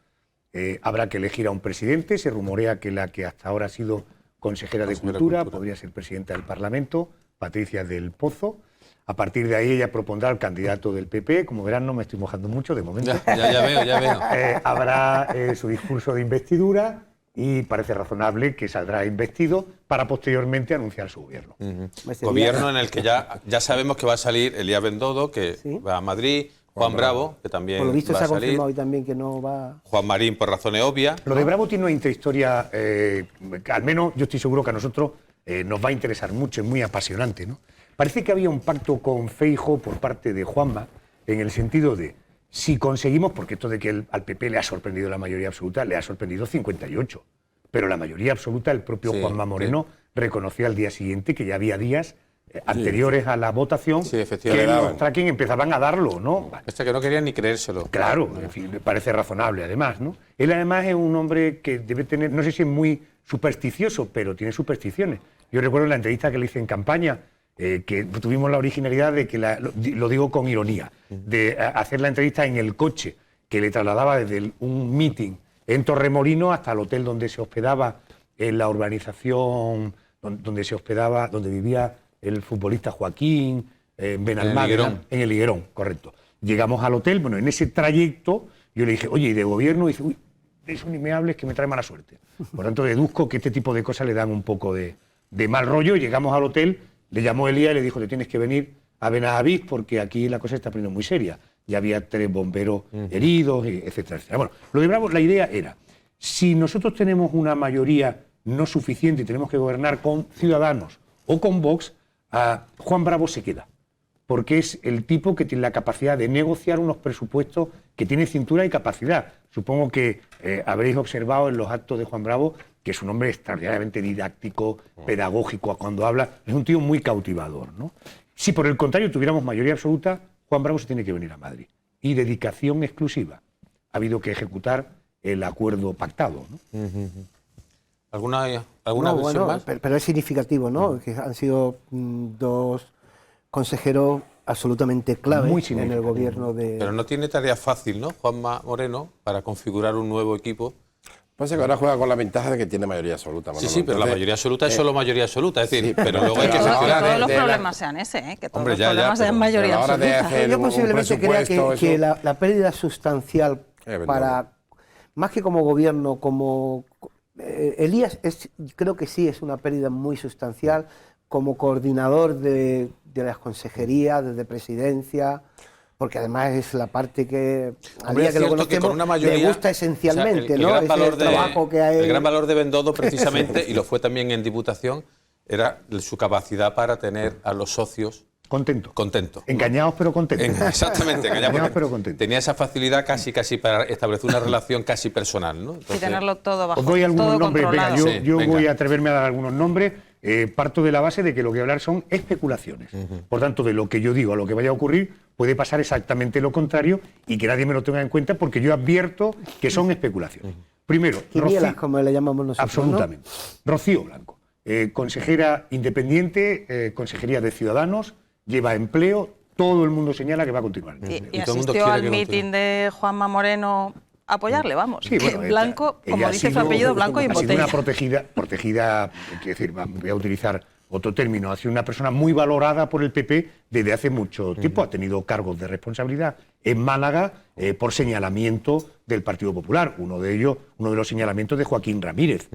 Habrá que elegir a un presidente. Se rumorea que la que hasta ahora ha sido consejera de Cultura podría ser presidenta del Parlamento, Patricia del Pozo. A partir de ahí ella propondrá al candidato del PP. Como verán, no me estoy mojando mucho de momento. Ya veo. Habrá su discurso de investidura y parece razonable que saldrá investido para posteriormente anunciar su gobierno. Gobierno en el que ya sabemos que va a salir Elías Bendodo, que va a Madrid, Juan Bravo, que también por lo visto va se ha a salir. confirmado hoy también que no va... Juan Marín, por razones obvias. Lo de Bravo tiene una intrahistoria, al menos yo estoy seguro que a nosotros nos va a interesar mucho, es muy apasionante, ¿no? Parece que había un pacto con Feijóo por parte de Juanma, en el sentido de, si conseguimos, porque esto de que al PP le ha sorprendido la mayoría absoluta, le ha sorprendido 58, pero la mayoría absoluta, el propio Juanma Moreno reconoció al día siguiente que ya había días anteriores a la votación que los tracking empezaban a darlo, ¿no? Que no querían ni creérselo. Claro, en fin, me parece razonable además, ¿no? Él además es un hombre que debe tener, no sé si es muy supersticioso, pero tiene supersticiones. Yo recuerdo la entrevista que le hice en campaña, que tuvimos la originalidad de que, lo digo con ironía, de hacer la entrevista en el coche que le trasladaba desde un meeting en Torremolinos hasta el hotel donde se hospedaba, en la urbanización donde vivía el futbolista Joaquín, Benalmádena, en el Higuerón, correcto. Llegamos al hotel, bueno, en ese trayecto yo le dije, oye, ¿y de gobierno? Y dice, uy, de eso ni me hables, que me trae mala suerte. Por tanto, deduzco que este tipo de cosas le dan un poco de mal rollo. Llegamos al hotel, le llamó Elías y le dijo, te tienes que venir a Benavís porque aquí la cosa se está poniendo muy seria. Ya había 3 bomberos heridos, etcétera, etcétera. Bueno, lo de Bravo, la idea era, si nosotros tenemos una mayoría no suficiente y tenemos que gobernar con Ciudadanos o con Vox, Juan Bravo se queda, porque es el tipo que tiene la capacidad de negociar unos presupuestos, que tiene cintura y capacidad. Supongo que habréis observado en los actos de Juan Bravo que es un hombre extraordinariamente didáctico, pedagógico cuando habla, es un tío muy cautivador, ¿no? Si por el contrario tuviéramos mayoría absoluta, Juan Bravo se tiene que venir a Madrid. Y dedicación exclusiva. Ha habido que ejecutar el acuerdo pactado, ¿no? ¿Alguna No, versión más? Pero es significativo, ¿no? Que han sido 2 consejeros absolutamente clave en el gobierno de... Pero no tiene tarea fácil, ¿no? Juanma Moreno, para configurar un nuevo equipo. Pasa que ahora juega con la ventaja de que tiene mayoría absoluta. Sí, sí, pero la mayoría absoluta es solo mayoría absoluta. Es decir, pero luego hay que que gestionar. todos los problemas sean ese, que todos los problemas sean mayoría absoluta. Yo posiblemente crea que la pérdida sustancial para, más que como gobierno, como... Elías creo que sí es una pérdida muy sustancial como coordinador de las consejerías, desde presidencia, porque además es la parte que a día que lo conocemos le gusta esencialmente, el ¿no? Gran valor el trabajo que hay. El gran valor de Bendodo, precisamente, y lo fue también en Diputación, era su capacidad para tener a los socios contentos. Engañados pero contentos. Exactamente, engañados pero contentos. Tenía esa facilidad casi para establecer una relación casi personal, ¿no? Entonces, y tenerlo todo bajo, os doy algunos nombres, venga, yo venga. voy a atreverme a dar algunos nombres. Parto de la base de que lo que voy a hablar son especulaciones. Por tanto, de lo que yo digo a lo que vaya a ocurrir, puede pasar exactamente lo contrario y que nadie me lo tenga en cuenta porque yo advierto que son especulaciones. Primero, Rocío, como le llamamos nosotros. Absolutamente. ¿No? Rocío Blanco, consejera independiente, consejería de Ciudadanos, lleva empleo, todo el mundo señala que va a continuar. Y asistió al mitin de Juanma Moreno a apoyarle, vamos. Sí, bueno, Blanco, como dice su apellido, blanco y en botella. Ha sido una protegida, quiero decir, voy a utilizar otro término, ha sido una persona muy valorada por el PP desde hace mucho tiempo, ha tenido cargos de responsabilidad en Málaga por señalamiento del Partido Popular, uno de los señalamientos de Joaquín Ramírez.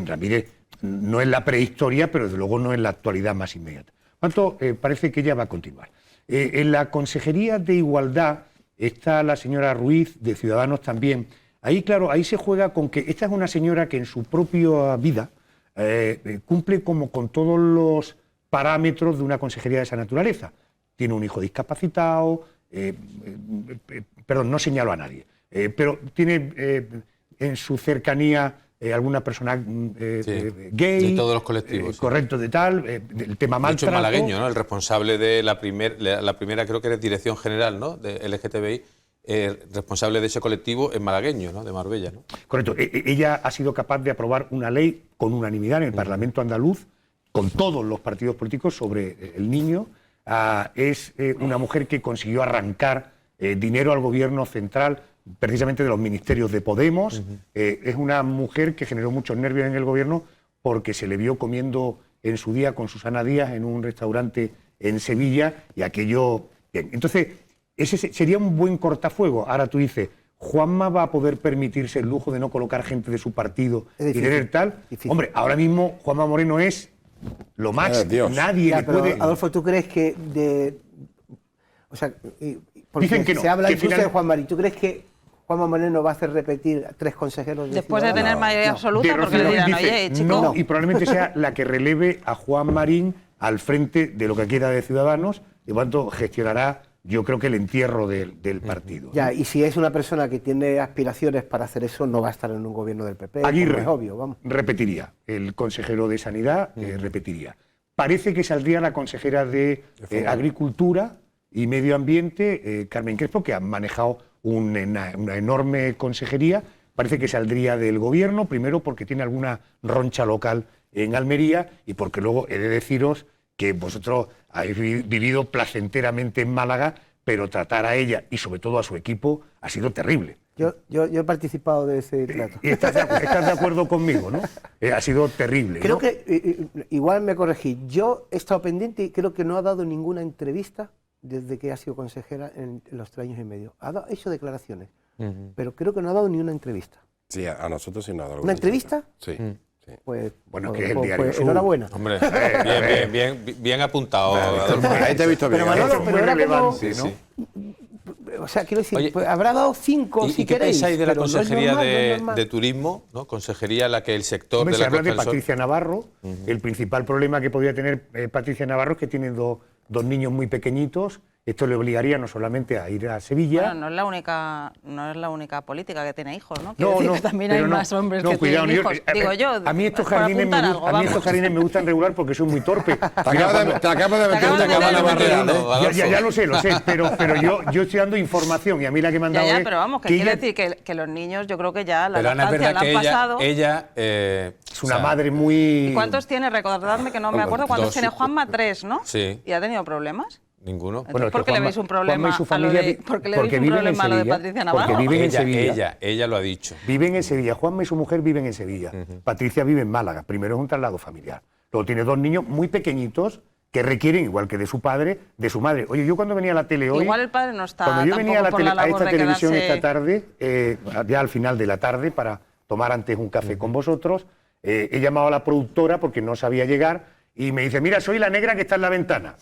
Ramírez no es la prehistoria, pero desde luego no es la actualidad más inmediata. Por tanto, parece que ella va a continuar. En la Consejería de Igualdad está la señora Ruiz, de Ciudadanos también. Ahí, claro, ahí se juega con que esta es una señora que en su propia vida cumple como con todos los parámetros de una consejería de esa naturaleza. Tiene un hijo discapacitado, perdón, no señalo a nadie, pero tiene en su cercanía alguna persona gay. De todos los colectivos. Correcto, de tal, el tema maltrato. De hecho, malagueño, ¿no? El responsable de la primera, creo que era Dirección General, ¿no? De LGTBI, responsable de ese colectivo es malagueño, ¿no? De Marbella, ¿no? Correcto. Ella ha sido capaz de aprobar una ley con unanimidad en el Parlamento andaluz, con todos los partidos políticos, sobre el niño. Es una mujer que consiguió arrancar dinero al gobierno central, precisamente de los ministerios de Podemos. Es una mujer que generó muchos nervios en el gobierno porque se le vio comiendo en su día con Susana Díaz en un restaurante en Sevilla y aquello... Bien. Entonces, ese sería un buen cortafuego. Ahora tú dices, ¿Juanma va a poder permitirse el lujo de no colocar gente de su partido y tener tal? Difícil. Hombre, ahora mismo Juanma Moreno es lo más... Nadie le puede... Adolfo, ¿tú crees que... O sea, porque dicen que no, se habla que incluso de Juan Mari. ¿Tú crees que Juanma Moreno va a hacer repetir 3 consejeros Después de tener mayoría absoluta, De porque le Rocío dirán, dice, oye, chico... no, y probablemente sea la que releve a Juan Marín al frente de lo que queda de Ciudadanos, y por tanto gestionará, yo creo que el entierro del partido. Ya, y si es una persona que tiene aspiraciones para hacer eso, no va a estar en un gobierno del PP. Aguirre es obvio, vamos. repetiría, el consejero de Sanidad repetiría. Parece que saldría la consejera de Agricultura y Medio Ambiente, Carmen Crespo, que ha manejado una enorme consejería. Parece que saldría del gobierno, primero porque tiene alguna roncha local en Almería y porque luego he de deciros que vosotros habéis vivido placenteramente en Málaga, pero tratar a ella y sobre todo a su equipo ha sido terrible. Yo he participado de ese trato. Y estás de acuerdo conmigo, ¿no? Ha sido terrible. Creo ¿no? que, igual me corregí, yo he estado pendiente y creo que no ha dado ninguna entrevista desde que ha sido consejera en los 3 años y medio. Ha hecho declaraciones, pero creo que no ha dado ni una entrevista. Sí, a nosotros sí nos ha dado ¿Una entrevista? Sí. Sí. Pues, Bueno, que es el Diario Sur. enhorabuena. Hombre, bien apuntado. Ahí te he visto bien. Pero Manolo, Esto es muy pero era relevante, como- ¿no? O sea, quiero decir, Oye, pues, habrá dado 5 si ¿Y qué queréis. pensáis de la pero no es Consejería normal, no es normal. de Turismo, ¿no? Consejería en la que el sector Hombre, de se la habla Costa de del Sol... Patricia Navarro. El principal problema que podría tener Patricia Navarro es que tiene dos niños muy pequeñitos. Esto le obligaría no solamente a ir a Sevilla. Bueno, no es la única política que tiene hijos, ¿no? No, Quiero decir no, que también pero hay no, más hombres no, que cuidado, tienen yo- hijos. Digo yo, a mí estos por jardines apuntar me, algo, a mí estos vamos. jardines me gustan regular porque soy muy torpe. Te acabas de meter una acabas de cabana meter barrera, uno. ¿no? Ya lo sé, pero yo estoy dando información y a mí la que me han dado Ya, es pero vamos, que quiere decir que los niños, yo creo que ya la Pero Ana, es lactancia verdad la que han pasado. ella es una madre muy... ¿Cuántos tiene? Recordadme que no me acuerdo. ¿Cuántos 2. tiene Juanma? 3, ¿no? Sí. ¿Y ha tenido problemas? Ninguno. Entonces, es que ¿por qué le Juanma- veis un Juanma problema y su a lo familia de, ¿por qué le veis porque un viven en problema a lo de Sevilla, Patricia porque Navarro? viven en Sevilla. Ella lo ha dicho. Viven en Sevilla. Juanma y su mujer viven en Sevilla. Patricia vive en Málaga. Primero es un traslado familiar. Luego tiene 2 niños muy pequeñitos que requieren, igual que de su padre, de su madre. Oye, yo cuando venía a la tele hoy... Igual el padre no está Cuando yo venía a, tampoco por la a labor esta de televisión quedarse... esta tarde, ya al final de la tarde, para tomar antes un café con vosotros, he llamado a la productora porque no sabía llegar y me dice, mira, soy la negra que está en la ventana.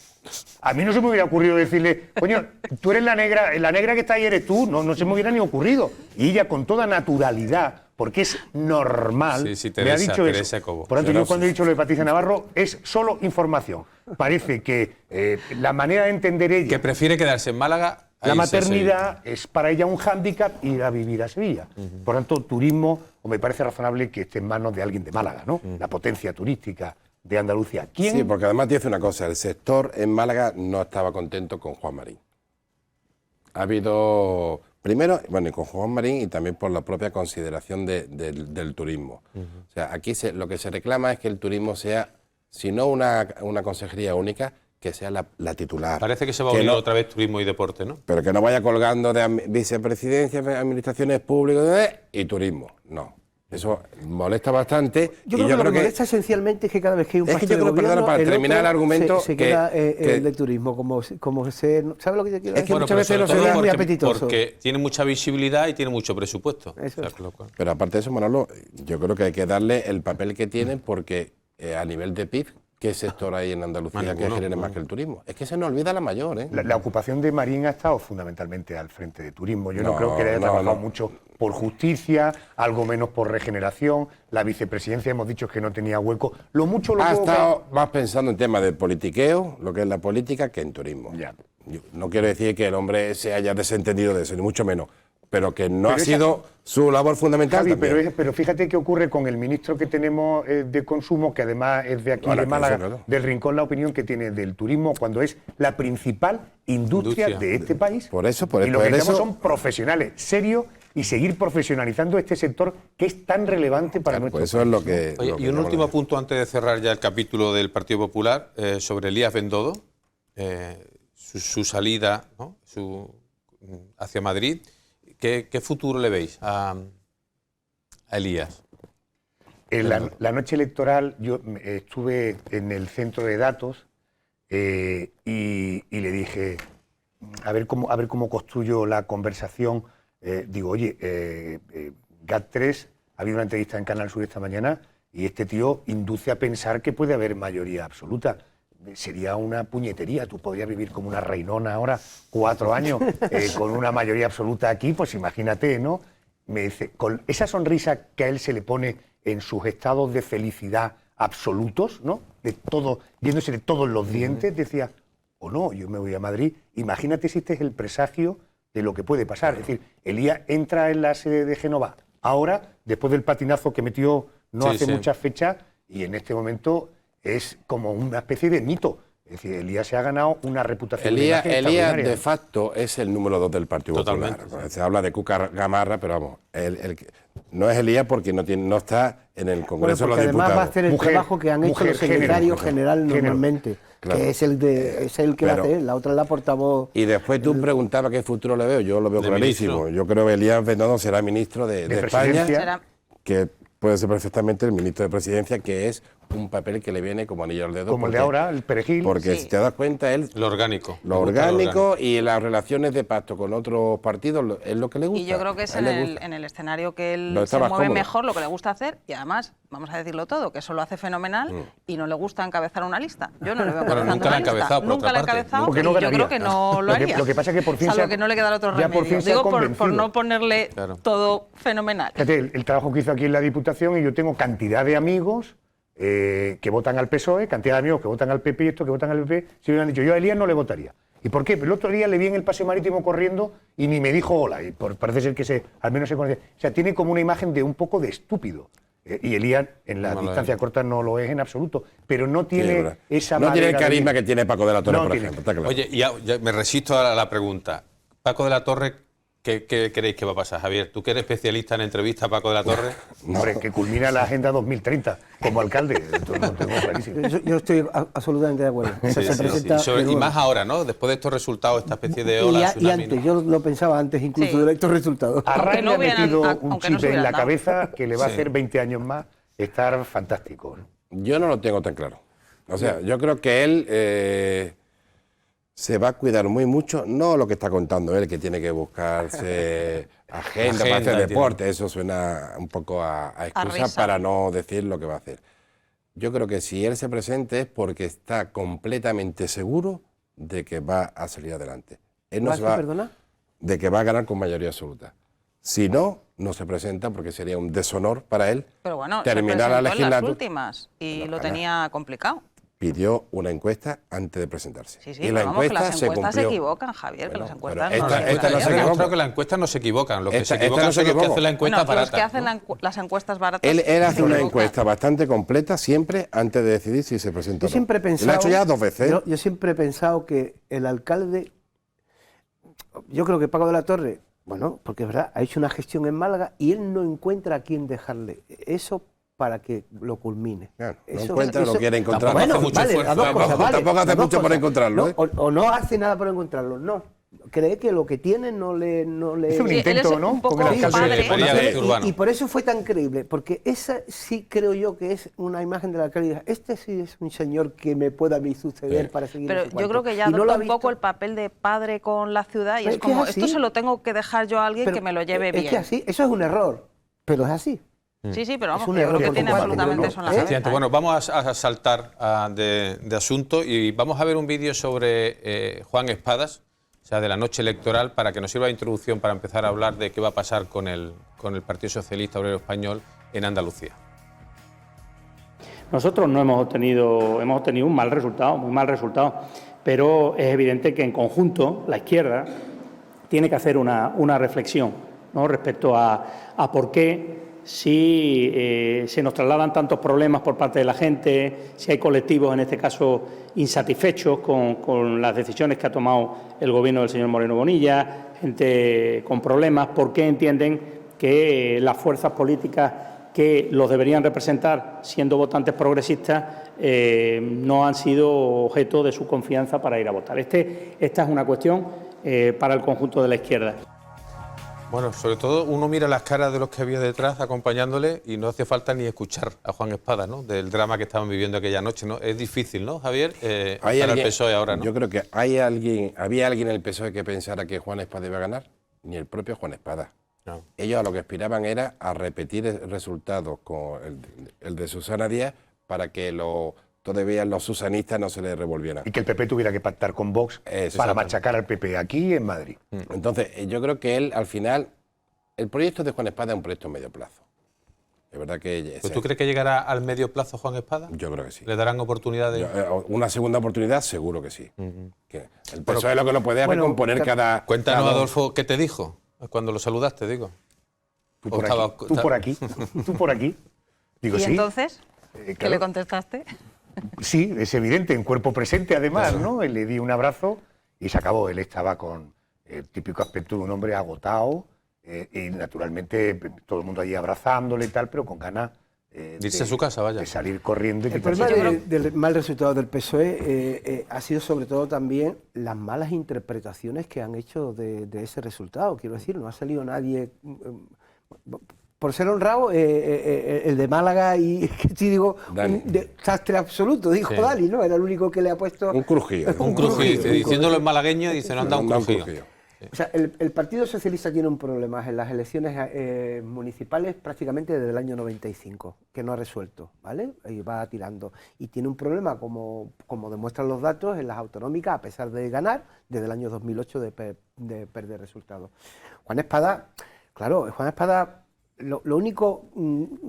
A mí no se me hubiera ocurrido decirle, coño, tú eres la negra que está ahí eres tú. No se me hubiera ni ocurrido. Y ella con toda naturalidad, porque es normal, Sí, me ha Teresa, dicho Teresa eso. Cobo. Por tanto, yo cuando he dicho lo de Patricia Navarro, es solo información. Parece que la manera de entender ella... Que prefiere quedarse en Málaga. a La irse a maternidad es para ella un hándicap ir a vivir a Sevilla. Por tanto, turismo, o me parece razonable que esté en manos de alguien de Málaga, ¿no? La potencia turística de Andalucía. ¿Quién? Sí, porque además te dice una cosa, el sector en Málaga no estaba contento con Juan Marín. Ha habido, primero, bueno, y con Juan Marín y también por la propia consideración del turismo. O sea, aquí lo que se reclama es que el turismo sea, si no una consejería única, que sea la titular. Parece que se va a Que unir no- otra vez turismo y deporte, ¿no? Pero que no vaya colgando de vicepresidencia, administraciones públicas y turismo. No. Eso molesta bastante. Yo y creo que lo que molesta esencialmente es que cada vez que hay un Es que partido yo creo, de gobierno, perdona, para el terminar otro el argumento, se que- queda que- el de turismo, como se... ¿Sabes lo que yo quiero Es decir? que muchas pero veces sobre no se todo da muy porque, apetitoso. porque tiene mucha visibilidad y tiene mucho presupuesto. Eso es. con lo cual- Pero aparte de eso, Manolo, yo creo que hay que darle el papel que tienen porque a nivel de PIB, ¿qué sector hay en Andalucía que Ninguno, genere más no. que el turismo? Es que se nos olvida la mayor, ¿eh? La ocupación de Marín ha estado fundamentalmente al frente de turismo. Yo no No, creo que haya no, trabajado no. mucho por justicia, algo menos por regeneración. La vicepresidencia hemos dicho que no tenía hueco. Lo mucho lo Ha poco que- estado más pensando en temas de politiqueo, lo que es la política, que en turismo. Ya. Yo no quiero decir que el hombre se haya desentendido de eso, ni mucho menos, pero que no Pero ha esa- sido su labor fundamental. Javi, también. pero fíjate qué ocurre con el ministro que tenemos de Consumo, que además es de aquí, Bueno, de que Málaga, eso, claro. del Rincón, la opinión que tiene del turismo, cuando es la principal industria Industria. de este país. Por eso, y lo que por necesitamos eso- son profesionales, serios, y seguir profesionalizando este sector que es tan relevante para Claro, nuestro pues eso país. es lo que. Oye, lo que y un llama último la- punto antes de cerrar ya el capítulo del Partido Popular sobre Elías Bendodo, su salida, ¿no? Hacia Madrid. ¿Qué futuro le veis a Elías? En la noche electoral yo estuve en el centro de datos y le dije, a ver cómo construyo la conversación. Digo, oye, GAT3, ha habido una entrevista en Canal Sur esta mañana y este tío induce a pensar que puede haber mayoría absoluta. sería una puñetería. Tú podrías vivir como una reinona ahora 4 años con una mayoría absoluta aquí, pues imagínate, ¿no? Me dice, con esa sonrisa que a él se le pone en sus estados de felicidad absolutos, ¿no? De todo, viéndose de todos los dientes, decía, o no, yo me voy a Madrid. Imagínate si este es el presagio de lo que puede pasar. Es decir, Elías entra en la sede de Génova ahora, después del patinazo que metió no hace muchas fechas, y en este momento es como una especie de mito. Es decir, Elías se ha ganado una reputación. Elías de facto es el número 2 del Partido Popular. Se habla de Cuca Gamarra, pero vamos, no es Elías porque no está en el Congreso de los Diputados. Además va a hacer el trabajo que han hecho los secretarios general normalmente, claro. que es el que va a hacer, la otra es la portavoz. Y después tú preguntabas qué futuro le veo, yo lo veo clarísimo. Yo creo que Elías Bendodo será ministro de España, que puede ser perfectamente el ministro de Presidencia, que es un papel que le viene como anillo al dedo. Como el de ahora, el perejil. Porque si te das cuenta, él... Lo orgánico. Lo orgánico y las relaciones de pacto con otros partidos es lo que le gusta. Y yo creo que es en el escenario que él se mueve cómodo. mejor, lo que le gusta hacer, y además, vamos a decirlo todo, que eso lo hace fenomenal y no le gusta encabezar una lista. Yo no le veo encabezando nunca la ha encabezado, por nunca la ha otra parte. encabezado, Porque no y yo ganaría. creo que no lo haría. Lo que pasa es que por fin salvo que no le queda otro remedio. Digo, por no ponerle todo fenomenal. Fíjate, el trabajo que hizo aquí en la Diputación, y yo tengo cantidad de amigos que votan al PSOE, cantidad de amigos que votan al PP y estos que votan al PP, si me hubieran dicho, yo a Elías no le votaría. ¿Y por qué? Pero el otro día le vi en el Paseo Marítimo corriendo y ni me dijo hola, y parece ser que al menos se conoce. O sea, tiene como una imagen de un poco de estúpido. Y Elías en la distancia corta no lo es en absoluto, pero no tiene esa no tiene el manera carisma que tiene Paco de la Torre, por ejemplo. Está claro. Oye, ya me resisto a la pregunta. Paco de la Torre, ¿qué creéis que va a pasar, Javier? ¿Tú que eres especialista en entrevista a Paco de la Torre? Hombre, que culmina la Agenda 2030 como alcalde. Esto lo tengo clarísimo. Yo estoy absolutamente de acuerdo. Y más ahora, ¿no? Después de estos resultados, esta especie de ola, y antes, yo lo pensaba antes incluso de estos resultados. A Ray le ha metido un chip en la cabeza que le va a hacer 20 años más estar fantástico. Yo no lo tengo tan claro. O sea, yo creo que él se va a cuidar muy mucho, no lo que está contando él, que tiene que buscarse agenda para hacer deporte, eso suena un poco a excusa para no decir lo que va a hacer. Yo creo que si él se presente es porque está completamente seguro de que va a salir adelante. Él no se va, ¿Perdona? de que va a ganar con mayoría absoluta. Si no, no se presenta porque sería un deshonor para él terminar la legislatura. En las últimas y lo tenía complicado. Pidió una encuesta antes de presentarse. Sí, y la encuesta las encuestas se equivocan, Javier, que las encuestas esta no se Yo equivoca. creo que las encuestas no se equivocan. Lo que se Esta equivocan no se son los que equivoca. hacen la encuesta barata. Los que hacen las encuestas baratas. Él hace se una equivocan. encuesta bastante completa siempre antes de decidir si se presenta o no. Siempre he pensado, la ha hecho ya 2 veces. Yo siempre he pensado que el alcalde, yo creo que Paco de la Torre, bueno, porque es verdad, ha hecho una gestión en Málaga y él no encuentra a quién dejarle eso para que lo culmine. Claro, no encuentra, no quiere encontrar. Bueno, mucho vale, esfuerzo. las dos cosas, vale, Tampoco hace las dos mucho por cosas. encontrarlo. No, o no hace nada por encontrarlo, no. Cree que lo que tiene no le... Es un Sí, él intento, es ¿no? un poco Con el alcalde padre. Podría urbano. Y por eso fue tan creíble, porque esa sí creo yo que es una imagen del alcalde. Este sí es un señor que me pueda a mí suceder para seguir. Pero en su yo creo cuarto. que ya Y no lo adopta ha un visto. poco el papel de padre con la ciudad y Pero es es que como, es así. esto se lo tengo que dejar yo a alguien Pero que me lo lleve bien. Es que así, eso es un error, pero es así. Sí, sí, pero vamos, un que yo error creo que por tiene tu parte, absolutamente pero eso en no, la cabeza. Efectivamente. Bueno, vamos a saltar de asunto y vamos a ver un vídeo sobre Juan Espadas, o sea, de la noche electoral, para que nos sirva de introducción para empezar a hablar de qué va a pasar con el Partido Socialista Obrero Español en Andalucía. Nosotros no hemos obtenido un mal resultado, muy mal resultado, pero es evidente que en conjunto la izquierda tiene que hacer una reflexión, ¿no?, respecto a por qué, si se nos trasladan tantos problemas por parte de la gente, si hay colectivos, en este caso, insatisfechos con las decisiones que ha tomado el Gobierno del señor Moreno Bonilla, gente con problemas, ¿por qué entienden que las fuerzas políticas que los deberían representar, siendo votantes progresistas, no han sido objeto de su confianza para ir a votar? Esta es una cuestión para el conjunto de la izquierda. Bueno, sobre todo uno mira las caras de los que había detrás acompañándole y no hace falta ni escuchar a Juan Espadas, ¿no?, del drama que estaban viviendo aquella noche, ¿no? Es difícil, ¿no, Javier? Para el PSOE ahora, ¿no? Yo creo que había alguien en el PSOE que pensara que Juan Espadas iba a ganar, ni el propio Juan Espadas. No. Ellos a lo que aspiraban era a repetir el resultado con el de Susana Díaz para que los todavía los susanistas no se les revolvieran. Y que el PP tuviera que pactar con Vox para machacar al PP aquí y en Madrid. Entonces, yo creo que él, al final, el proyecto de Juan Espada es un proyecto a medio plazo. Es verdad que... ¿Tú crees que llegará al medio plazo Juan Espada? Yo creo que sí. ¿Le darán oportunidades? Una segunda oportunidad, seguro que sí. Que el PSOE es lo que lo puede recomponer cada... Cuéntanos, Adolfo, ¿qué te dijo cuando lo saludaste, digo? Tú por aquí. Tú por aquí. Digo, ¿Y sí. entonces? ¿Qué claro. le contestaste? Sí, es evidente, en cuerpo presente además, ¿no? Le di un abrazo y se acabó. Él estaba con el típico aspecto de un hombre agotado y naturalmente todo el mundo allí abrazándole y tal, pero con ganas de irse a su casa, vaya. De salir corriendo. El problema del mal resultado del PSOE ha sido sobre todo también las malas interpretaciones que han hecho de ese resultado. Quiero decir, no ha salido nadie... Por ser honrado, el de Málaga y, sí digo, un desastre absoluto, dijo Dani, ¿no? Era el único que le ha puesto... Un crujido. Un crujido, diciéndolo en malagueño, dice, no anda un crujido. O sea, el Partido Socialista tiene un problema en las elecciones municipales prácticamente desde el año 95, que no ha resuelto, ¿vale? Y va tirando. Y tiene un problema, como demuestran los datos, en las autonómicas, a pesar de ganar, desde el año 2008 de perder resultados. Juan Espada, claro, lo único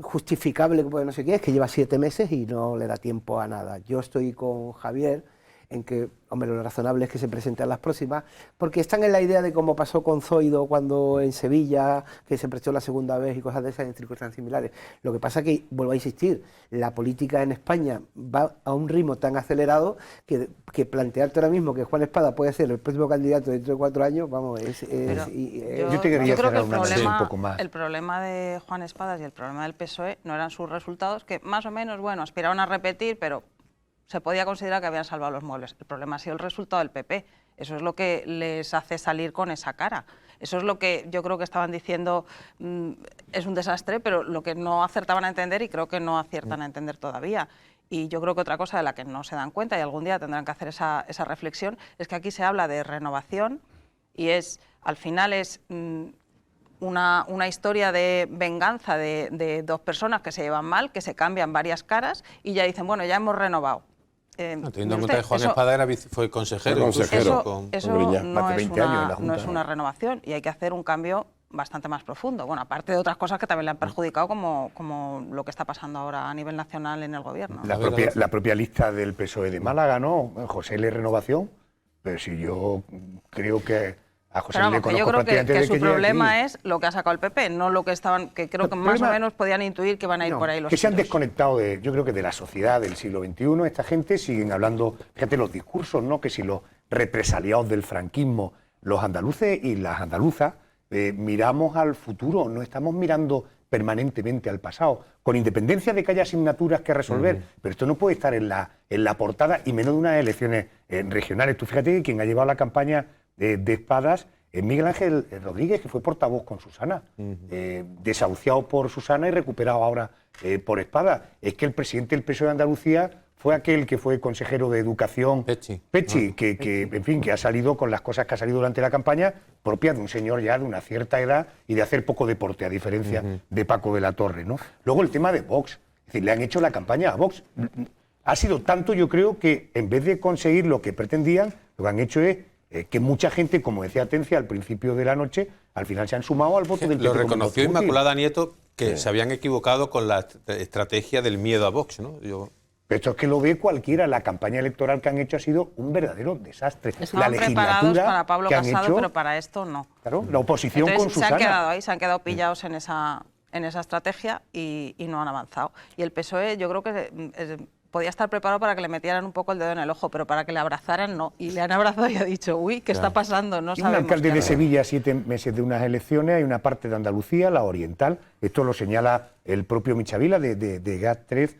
justificable que puede no sé qué es que lleva 7 meses y no le da tiempo a nada. Yo estoy con Javier en que, hombre, lo razonable es que se presenten las próximas, porque están en la idea de cómo pasó con Zoido cuando en Sevilla, que se prestó la segunda vez y cosas de esas en circunstancias similares. Lo que pasa es que, vuelvo a insistir, la política en España va a un ritmo tan acelerado que plantearte ahora mismo que Juan Espada puede ser el próximo candidato dentro de 4 años, vamos, yo te quería cerrar una manera un poco más. El problema de Juan Espadas y el problema del PSOE no eran sus resultados, que más o menos, bueno, aspiraron a repetir, pero se podía considerar que habían salvado los muebles. El problema ha sido el resultado del PP. Eso es lo que les hace salir con esa cara. Eso es lo que yo creo que estaban diciendo, es un desastre, pero lo que no acertaban a entender y creo que no aciertan a entender todavía. Y yo creo que otra cosa de la que no se dan cuenta y algún día tendrán que hacer esa reflexión es que aquí se habla de renovación y al final es una historia de venganza de 2 personas que se llevan mal, que se cambian varias caras y ya dicen, bueno, ya hemos renovado. Teniendo en cuenta que Juan Espada fue consejero. Eso no es una renovación y hay que hacer un cambio bastante más profundo. Bueno, aparte de otras cosas que también le han perjudicado, como lo que está pasando ahora a nivel nacional en el gobierno. La propia lista del PSOE de Málaga, ¿no? José L. Renovación, pero si yo creo que a José L. le conozco yo creo que su problema aquí. Es lo que ha sacado el PP, no lo que estaban, que creo que más o menos podían intuir que van a ir por ahí los que se han tiros. desconectado, yo creo que de la sociedad del siglo XXI, esta gente siguen hablando, fíjate los discursos, ¿no? Que si los represaliados del franquismo, los andaluces y las andaluzas, miramos al futuro, no estamos mirando permanentemente al pasado, con independencia de que haya asignaturas que resolver, pero esto no puede estar en la portada y menos de unas elecciones regionales. Tú fíjate que quien ha llevado la campaña de Espadas es Miguel Ángel Rodríguez, que fue portavoz con Susana, desahuciado por Susana y recuperado ahora por Espadas. Es que el presidente del PSOE de Andalucía fue aquel que fue consejero de Educación, Pechi, que en fin, que ha salido con las cosas que ha salido durante la campaña, propias de un señor ya de una cierta edad y de hacer poco deporte, a diferencia de Paco de la Torre, ¿no? Luego el tema de Vox, es decir, le han hecho la campaña a Vox. Ha sido tanto, yo creo, que en vez de conseguir lo que pretendían, lo que han hecho es que mucha gente, como decía Atencia al principio de la noche, al final se han sumado al voto del PP. Lo reconoció Inmaculada Nieto, que se habían equivocado con la estrategia del miedo a Vox, ¿no? Pero esto es que lo ve cualquiera. La campaña electoral que han hecho ha sido un verdadero desastre. Estaban preparados para Pablo Casado, pero para esto no. Claro, la oposición entonces, con Susana. Se han quedado ahí, se han quedado pillados en esa estrategia y no han avanzado. Y el PSOE yo creo que podía estar preparado para que le metieran un poco el dedo en el ojo, pero para que le abrazaran no. Y le han abrazado y ha dicho, uy, ¿qué está pasando? No sabemos. Un alcalde de Sevilla, 7 meses de unas elecciones, hay una parte de Andalucía, la oriental, esto lo señala el propio Michavila de GAT3,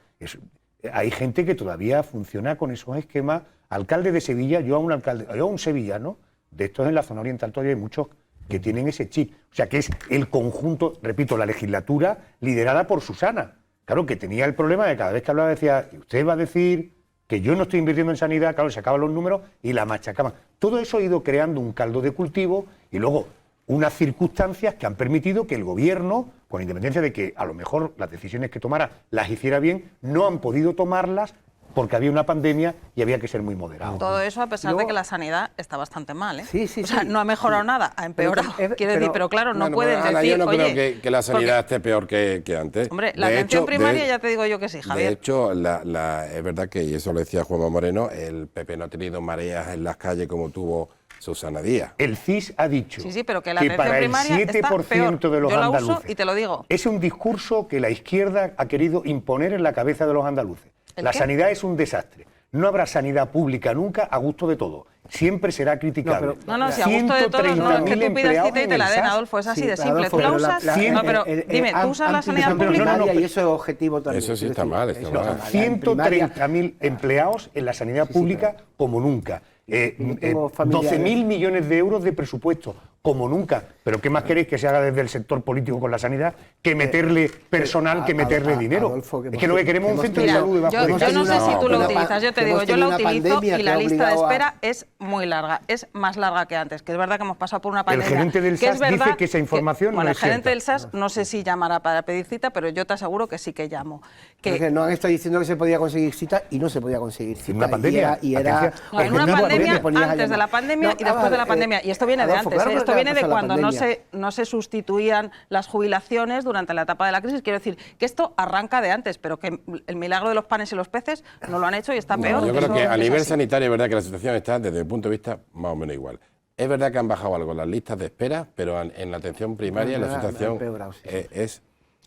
hay gente que todavía funciona con esos esquemas. Alcalde de Sevilla, yo a un sevillano, de estos en la zona oriental todavía hay muchos que tienen ese chip. O sea, que es el conjunto, repito, la legislatura liderada por Susana. Claro, que tenía el problema de cada vez que hablaba decía, usted va a decir que yo no estoy invirtiendo en sanidad, claro, se acaban los números y la machacaban. Todo eso ha ido creando un caldo de cultivo y luego unas circunstancias que han permitido que el gobierno, con independencia de que a lo mejor las decisiones que tomara las hiciera bien, no han podido tomarlas porque había una pandemia y había que ser muy moderado. Todo eso a pesar de que la sanidad está bastante mal, ¿eh? Sí, sí, o sea, sí. no ha mejorado nada, ha empeorado. Quiero decir, pero claro, no Bueno, pueden Ana, decir, yo no oye, creo que la sanidad esté peor que antes. Hombre, la De atención hecho, primaria ya te digo yo que sí, Javier. De hecho, es verdad que, y eso lo decía Juanma Moreno, el PP no ha tenido mareas en las calles como tuvo Susana Díaz. El CIS ha dicho Sí, pero que la atención para el primaria 7% está peor. de los Yo la andaluces. uso y te lo digo. Es un discurso que la izquierda ha querido imponer en la cabeza de los andaluces. ¿El La qué? sanidad es un desastre. No habrá sanidad pública nunca a gusto de todo. Siempre será criticable. No, si a gusto de todos, no es que tú pidas cita y te la den, Adolfo, es así Sí, de simple. Adolfo, Tú la pero usas, la- no, pero dime, ¿tú usas la sanidad atención pública? primaria y eso es objetivo también. Eso sí Quiero está decir, mal, está eso mal. está mal. En primaria- 130.000 empleados en la sanidad pública como nunca. tengo familiares. 12.000 millones de euros de presupuesto como nunca. Pero ¿qué más queréis que se haga desde el sector político con la sanidad que meterle personal, que meterle dinero? Adolfo, Es que lo que queremos es un centro de Mira, salud debajo yo de casa. no sé si tú lo una utilizas, yo te que digo, hemos yo tenido la una utilizo pandemia y que la ha lista de obligado a- espera es muy larga, es más larga que antes, que es verdad que hemos pasado por una El pandemia. gerente del que es SAS verdad dice que esa información no bueno, es el gerente cierta. del SAS no sé si llamará para pedir cita, pero yo te aseguro que sí que llamo. Pero que no han estado diciendo que se podía conseguir cita y no se podía conseguir cita. una pandemia, Y era, atención. No, en una Porque pandemia, ponías a antes de la llamar. pandemia No, y después de la pandemia. Y esto viene de Adolfo, antes, claro, ¿eh? Esto porque viene de pasó la cuando pandemia. no se sustituían las jubilaciones durante la etapa de la crisis. Quiero decir que esto arranca de antes, pero que el milagro de los panes y los peces no lo han hecho y está peor. Yo creo Eso que a es nivel así. sanitario es verdad que la situación está desde el punto de vista más o menos igual. Es verdad que han bajado algo las listas de espera, pero en la atención primaria la Ha situación empeorado, sí. es...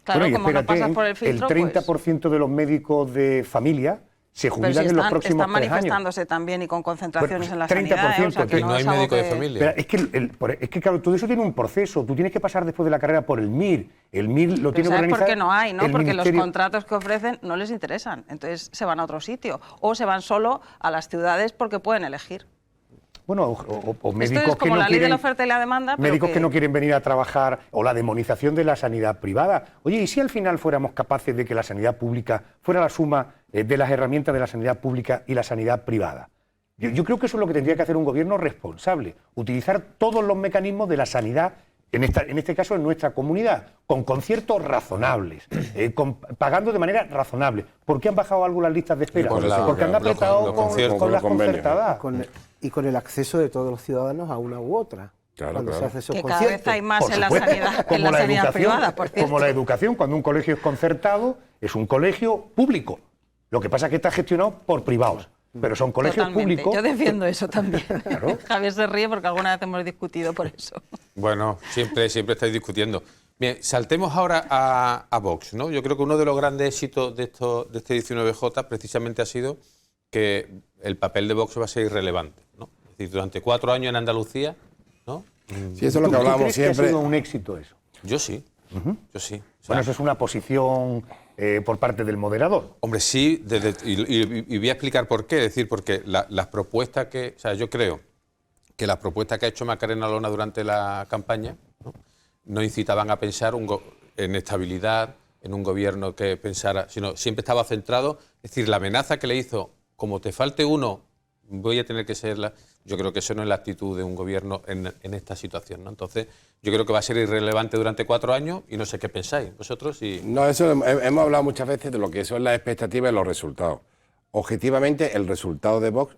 Claro, Bueno, y como no espérate, pasas por el filtro, el 30% de los médicos de familia se pero jubilan si en los están próximos 3 años. manifestándose también y con concentraciones Bueno, en la 30%, sanidad. que no hay es algo médico de que- familia. Pero es que, claro, todo eso tiene un proceso. Tú tienes que pasar después de la carrera por el MIR. El MIR lo Pero tiene que ¿sabes organizar por qué no hay? ¿No? el Porque Ministerio. los contratos que ofrecen no les interesan. Entonces se van a otro sitio. O se van solo a las ciudades porque pueden elegir. Bueno, o Esto médicos es que como no la ley de quieren, la oferta y la demanda. Pero médicos que no quieren venir a trabajar, o la demonización de la sanidad privada. Oye, ¿y si al final fuéramos capaces de que la sanidad pública fuera la suma de las herramientas de la sanidad pública y la sanidad privada? Yo creo que eso es lo que tendría que hacer un gobierno responsable, utilizar todos los mecanismos de la sanidad, en este caso en nuestra comunidad, con conciertos razonables, pagando de manera razonable. ¿Por qué han bajado algo las listas de espera? Por Porque han los apretado conciertos. con las Con los convenios. concertadas. y con el acceso de todos los ciudadanos a una u otra. Claro, cuando claro. se hace esos que cada vez conciertos. hay más Por en la supuesto, sanidad, en la sanidad privada, por cierto. como la educación, cuando un colegio es concertado, es un colegio público. Lo que pasa es que está gestionado por privados, pero son colegios Totalmente. públicos. Yo defiendo eso también. Claro. Javier se ríe porque alguna vez hemos discutido por eso. Bueno, siempre estáis discutiendo. Bien, saltemos ahora a Vox, ¿no? Yo creo que uno de los grandes éxitos de este 19J precisamente ha sido que el papel de Vox va a ser irrelevante, ¿no? Es decir, durante 4 años en Andalucía, ¿no? Sí, eso es lo ¿Tú que hablábamos crees que ha siempre. sido un éxito eso? Yo sí, yo sí. O sea, Bueno, eso es una posición por parte del moderador. hombre, sí, y voy a explicar por qué. Es decir, porque las propuestas que... O sea, yo creo que las propuestas que ha hecho Macarena Olona durante la campaña no incitaban a pensar en estabilidad, en un gobierno que pensara, sino siempre estaba centrado. Es decir, la amenaza que le hizo, como te falte uno, voy a tener que serla. Yo creo que eso no es la actitud de un gobierno en esta situación, ¿no? Entonces, yo creo que va a ser irrelevante durante 4 años y no sé qué pensáis vosotros. No, eso hemos hablado muchas veces de lo que son las expectativas y los resultados. Objetivamente, el resultado de Vox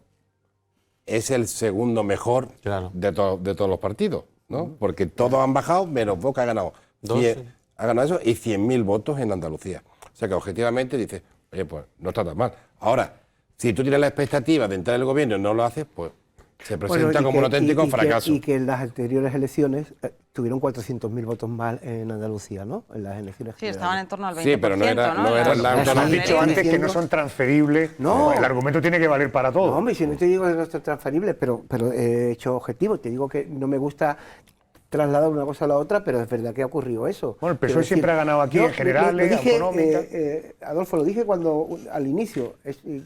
es el segundo mejor Claro. de todos los partidos, ¿no? Porque todos han bajado, menos Vox ha ganado. 12. Ha ganado eso y 100.000 votos en Andalucía. O sea que objetivamente dices, oye, pues no está tan mal. Ahora, si tú tienes la expectativa de entrar en el gobierno y no lo haces, pues se presenta Bueno, y como que- un auténtico y fracaso. y que en las anteriores elecciones tuvieron 400.000 votos más en Andalucía, ¿no? En las elecciones Sí, generales. estaban en torno al 20%. Sí, pero no era la Las Nos has anteriores. dicho antes que Diciendo- no son transferibles. No. El argumento tiene que valer para todo. No, hombre, si no te digo que no son transferibles, pero he hecho objetivo. Te digo que no me gusta trasladar una cosa a la otra, pero es verdad que ha ocurrido eso. Bueno, el PSOE Quiero decir, siempre ha ganado aquí yo en generales, lo dije, autonómicas. Adolfo, lo dije al inicio,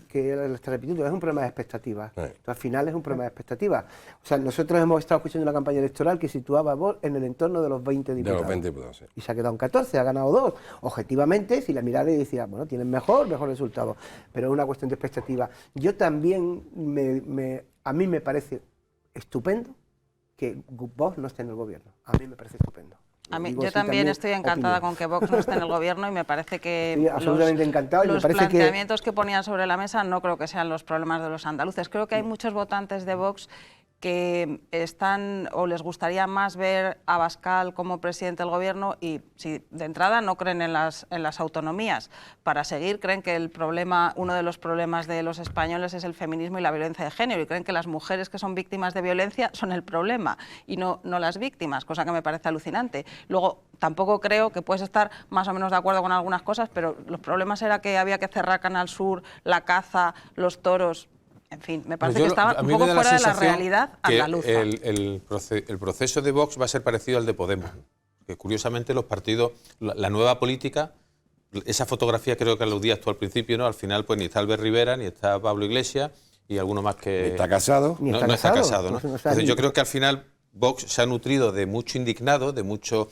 que lo está repitiendo, es un problema de expectativas. Sí. Al final es un problema de expectativas. O sea, nosotros hemos estado escuchando una campaña electoral que situaba a Vox en el entorno de los 20 De diputados. los 20 diputados, sí. Y se ha quedado en 14, ha ganado 2. Objetivamente, si la mirada y decía, bueno, tienen mejor resultado. Pero es una cuestión de expectativa. Yo también, a mí me parece estupendo que Vox no esté en el gobierno. A mí me parece estupendo. Digo Yo así también estoy encantada opinión. con que Vox no esté en el gobierno y me parece que Sí, absolutamente encantado, y me los parece que- planteamientos que ponían sobre la mesa no creo que sean los problemas de los andaluces. Creo que hay muchos votantes de Vox que están o les gustaría más ver a Abascal como presidente del gobierno y si de entrada no creen en las autonomías. Para seguir creen que uno de los problemas de los españoles es el feminismo y la violencia de género y creen que las mujeres que son víctimas de violencia son el problema y no las víctimas, cosa que me parece alucinante. Luego tampoco creo que puedes estar más o menos de acuerdo con algunas cosas, pero los problemas era que había que cerrar Canal Sur, la caza, los toros. En fin, me parece que estaba un poco fuera de la realidad andaluza. El proceso de Vox va a ser parecido al de Podemos. Que curiosamente los partidos, la nueva política, esa fotografía creo que aludías tú al principio, ¿no? Al final pues ni está Albert Rivera, ni está Pablo Iglesias y alguno más que... Ni está casado. No está casado, ¿no? Entonces yo creo que al final Vox se ha nutrido de mucho indignado, de mucho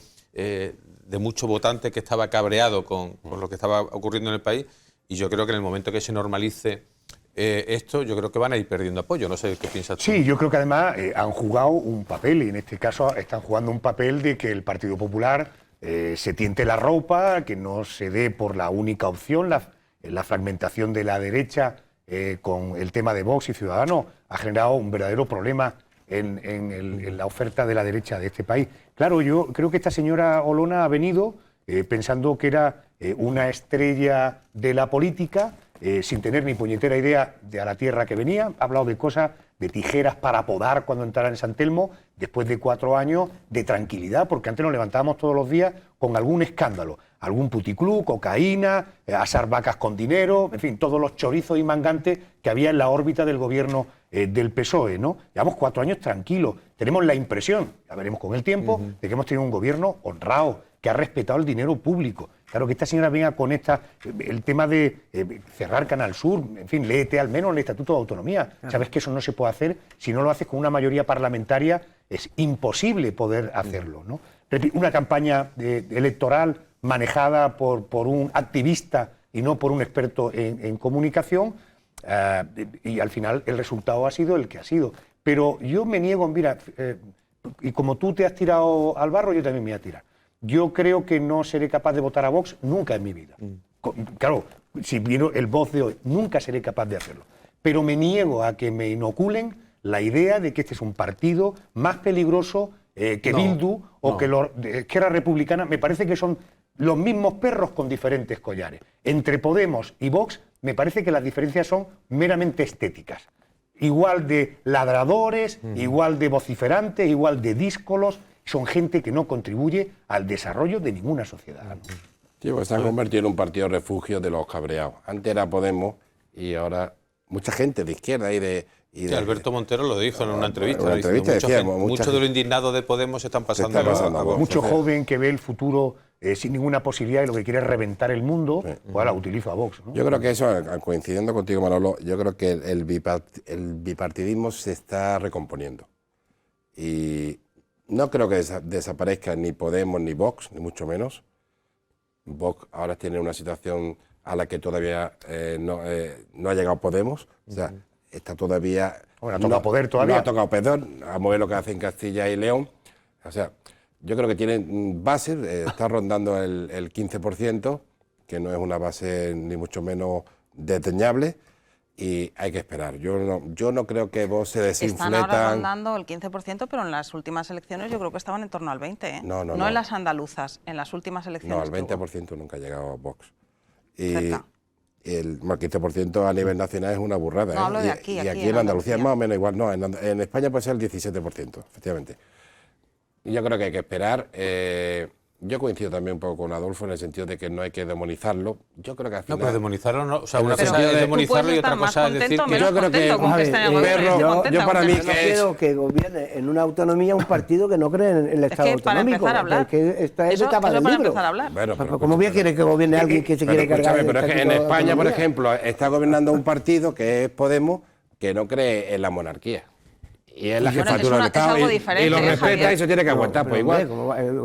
votante que estaba cabreado con lo que estaba ocurriendo en el país y yo creo que en el momento que se normalice esto, yo creo que van a ir perdiendo apoyo. No sé qué piensas tú. Sí, yo creo que además han jugado un papel, y en este caso están jugando un papel de que el Partido Popular se tiente la ropa, que no se dé por la única opción, la fragmentación de la derecha con el tema de Vox y Ciudadanos ha generado un verdadero problema en la oferta de la derecha de este país. Claro, yo creo que esta señora Olona ha venido pensando que era una estrella de la política, sin tener ni puñetera idea de a la tierra que venía. Ha hablado de cosas, de tijeras para podar cuando entrara en San Telmo, después de 4 años de tranquilidad, porque antes nos levantábamos todos los días con algún escándalo, algún puticlub, cocaína, asar vacas con dinero, en fin, todos los chorizos y mangantes que había en la órbita del gobierno del PSOE, ¿no? Llevamos 4 años tranquilos. Tenemos la impresión, ya veremos con el tiempo, de que hemos tenido un gobierno honrado, que ha respetado el dinero público. Claro, que esta señora venga con el tema de cerrar Canal Sur, en fin, léete al menos el Estatuto de Autonomía. Claro. Sabes que eso no se puede hacer, si no lo haces con una mayoría parlamentaria, es imposible poder hacerlo, ¿no? Una campaña electoral manejada por un activista y no por un experto en comunicación, y al final el resultado ha sido el que ha sido. Pero yo me niego, mira, y como tú te has tirado al barro, yo también me voy a tirar. Yo creo que no seré capaz de votar a Vox nunca en mi vida. Claro, si vino el Vox de hoy, nunca seré capaz de hacerlo. Pero me niego a que me inoculen la idea de que este es un partido más peligroso que Bildu o que los de Esquerra Republicana. Me parece que son los mismos perros con diferentes collares. Entre Podemos y Vox me parece que las diferencias son meramente estéticas. Igual de ladradores, igual de vociferantes, igual de díscolos. Son gente que no contribuye al desarrollo de ninguna sociedad, ¿no? Sí, pues se han convertido en un partido refugio de los cabreados. Antes era Podemos y ahora mucha gente de izquierda y de... Sí, Alberto Montero lo dijo en una entrevista. Mucho de lo indignado de Podemos se están pasando, a Vox. Mucho joven que ve el futuro sin ninguna posibilidad y lo que quiere es reventar el mundo, pues la utilizo a Vox, ¿no? Yo creo que eso, coincidiendo contigo, Manolo, yo creo que el bipartidismo se está recomponiendo. Y no creo que desaparezca ni Podemos ni Vox, ni mucho menos. Vox ahora tiene una situación a la que todavía no ha llegado Podemos. O sea, está todavía... Bueno, ha tocado poder todavía. No ha tocado poder, a mover lo que hace en Castilla y León. O sea, yo creo que tienen bases, está rondando el 15%, que no es una base ni mucho menos desdeñable. Y hay que esperar. Yo no creo que Vox se desinfletan. Están ahora rondando el 15%, pero en las últimas elecciones yo creo que estaban en torno al 20%. ¿Eh? No en las andaluzas, en las últimas elecciones. No, al 20% nunca ha llegado Vox. Y el 15% a nivel nacional es una burrada. No, hablo de aquí. Y aquí en Andalucía es más o menos igual. No, en España puede ser el 17%, efectivamente. Y yo creo que hay que esperar. Yo coincido también un poco con Adolfo en el sentido de que no hay que demonizarlo. Yo creo que al final... No, pero demonizarlo no. O sea, una cosa es demonizarlo y otra cosa es decir que... Yo creo que... Yo para mí no quiero que gobierne en una autonomía un partido que no cree en el Estado autonómico. Que está en etapa del libro. Bueno, ¿Cómo bien quiere que gobierne alguien que se quiere cargar? Pero es que en España, por ejemplo, está gobernando un partido que es Podemos, que no cree en la monarquía. Y es la jefatura del Estado y lo respeta y se tiene que aguantar, pues igual.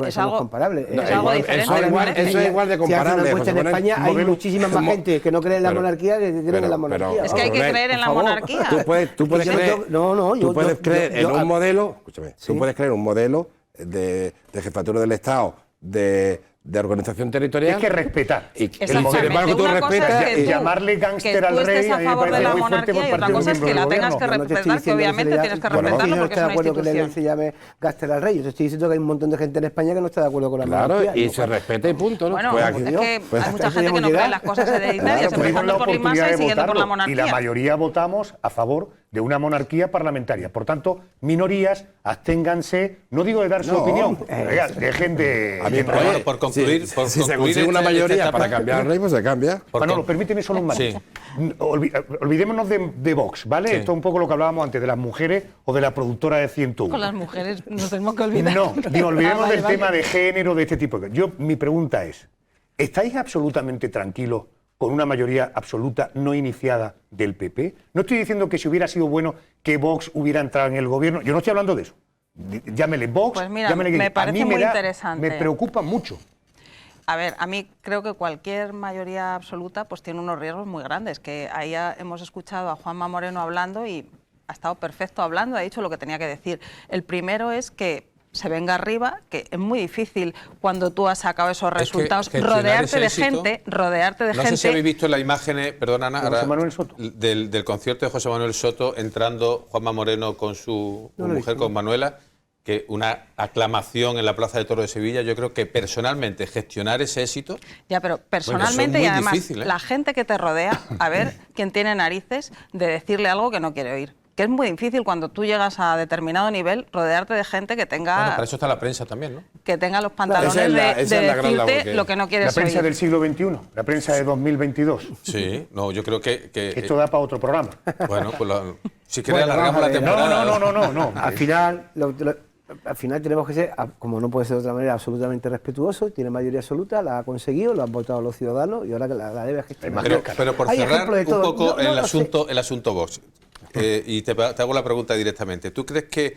Es algo comparable. Eso es igual de comparable. En España hay muchísima más gente que no cree en la monarquía que cree en la monarquía. Es que hay que creer en la monarquía. Tú puedes creer en un modelo, escúchame, tú puedes creer en un modelo de jefatura del Estado, de organización territorial. Hay que respetar. Y el modelo. embargo, tú Una cosa respetas es que tú- llamarle gángster al que tú rey, estés a a mí me favor de parece la muy fuerte monarquía por y otra parte de un cosa es que miembro la del tengas que gobierno. No te estoy respetar, que diciendo obviamente se le tienes que llame- respetarlo yo no porque estoy es de una acuerdo que institución. se llame Gáster al rey. Yo te estoy diciendo que hay un montón de gente en España que no está de acuerdo con la Claro, monarquía. y se respeta y punto, ¿no? Bueno, Pues es aquí- que pues hay hasta mucha ahí gente que podemos no cree en llegar. las cosas hereditarias, Tuvimos la empezando por la oportunidad masa y de siguiendo por la votarlo, y la monarquía. mayoría votamos a favor de una monarquía parlamentaria. Por tanto, minorías, absténganse, no digo de dar su opinión, oiga, dejen de... A mí, Pero oye, bueno, por concluir, si por se concluir consigue una esta mayoría etapa- para cambiar al rey, pues se cambia. Manolo, permíteme solo un matiz. Olvidémonos de Vox, ¿vale? Sí. Esto es un poco lo que hablábamos antes, de las mujeres o de la productora de 101. Con las mujeres nos tenemos que olvidar. No, digo, olvidemos Vale, del vale. tema de género, de este tipo. Mi pregunta es, ¿estáis absolutamente tranquilos con una mayoría absoluta no iniciada del PP? No estoy diciendo que si hubiera sido bueno que Vox hubiera entrado en el gobierno, yo no estoy hablando de eso. Llámele Vox, Pues mira, llámele... me parece a mí muy da- interesante. Me preocupa mucho. A ver, a mí creo que cualquier mayoría absoluta pues tiene unos riesgos muy grandes, que ahí hemos escuchado a Juanma Moreno hablando y ha estado perfecto hablando, ha dicho lo que tenía que decir. El primero es que se venga arriba, que es muy difícil cuando tú has sacado esos resultados, gestionar rodearte ese de éxito- gente, rodearte de No gente... sé si habéis visto las imágenes, perdona Ana, ¿De José ahora, Manuel Soto? del concierto de José Manuel Soto, entrando Juanma Moreno con su No lo he mujer, visto. con Manuela, que una aclamación en la Plaza de Toros de Sevilla. Yo creo que personalmente gestionar ese éxito... Ya, pero Bueno, personalmente eso es muy y además difícil, ¿eh? la gente que te rodea, a ver quién tiene narices de decirle algo que no quiere oír. Que es muy difícil cuando tú llegas a determinado nivel rodearte de gente que Bueno, tenga, para eso está la prensa también, ¿no? que tenga los pantalones Esa es la- de esa es la gran labor decirte que- lo que no La quieres prensa oír. del siglo XXI, la prensa de 2022. Sí, no, yo creo que Esto da para otro programa. bueno, pues si quieres Bueno, alargamos vamos la a ver. temporada. No. Al final tenemos que ser, como no puede ser de otra manera, absolutamente respetuosos. Tiene mayoría absoluta, la ha conseguido, la han votado los ciudadanos y ahora que la debe gestionar. Pero por Hay cerrar ejemplos de un todo. poco No, el no sé. asunto Vox, y te hago la pregunta directamente. ¿Tú crees que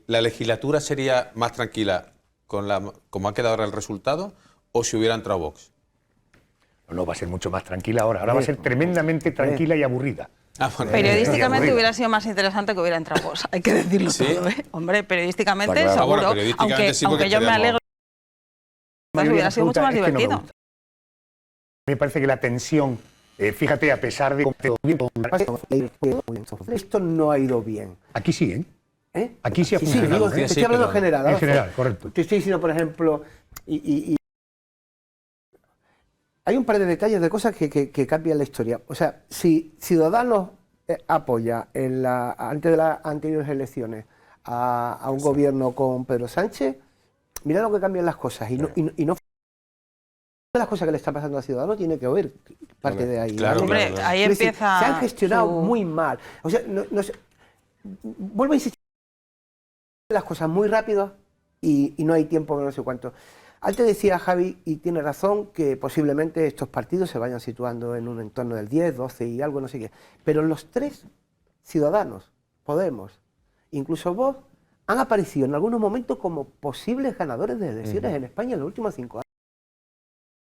la legislatura sería más tranquila como ha quedado ahora el resultado o si hubiera entrado Vox? No, va a ser mucho más tranquila ahora. Ahora va a ser tremendamente tranquila y aburrida. Ah, bueno. Periodísticamente aburrida. hubiera sido más interesante que hubiera entrado vos, hay que decirlo ¿Sí? todo, ¿eh? Hombre, periodísticamente Está claro. Ah, bueno, seguro, periodísticamente aunque, sí, porque aunque yo me estaríamos- alegro, pues hubiera sido mucho más Absoluta, es que no me divertido. gusta. Me parece que la tensión, fíjate, a pesar de... Esto no ha ido bien. Aquí sí, ¿eh? ¿Eh? Aquí sí ha Sí, funcionado. digo, Andalucía te sí, estoy hablando en pero- general. En Adolfo. general, correcto. Te estoy diciendo, por ejemplo, hay un par de detalles de cosas que cambian la historia. O sea, si Ciudadanos apoya antes de las anteriores elecciones a un gobierno con Pedro Sánchez, mira lo que cambian las cosas. Y no las cosas que le está pasando a Ciudadanos tiene que oír parte de ahí. Claro, ¿vale? Hombre, claro, claro. ahí Es decir, empieza se han gestionado su- muy mal. O sea, no sé, vuelvo a insistir, las cosas muy rápido y no hay tiempo, no sé cuánto. Antes decía Javi, y tiene razón, que posiblemente estos partidos se vayan situando en un entorno del 10, 12 y algo, no sé qué. Pero los tres Ciudadanos, Podemos, incluso vos, han aparecido en algunos momentos como posibles ganadores de elecciones en España en los últimos 5 años.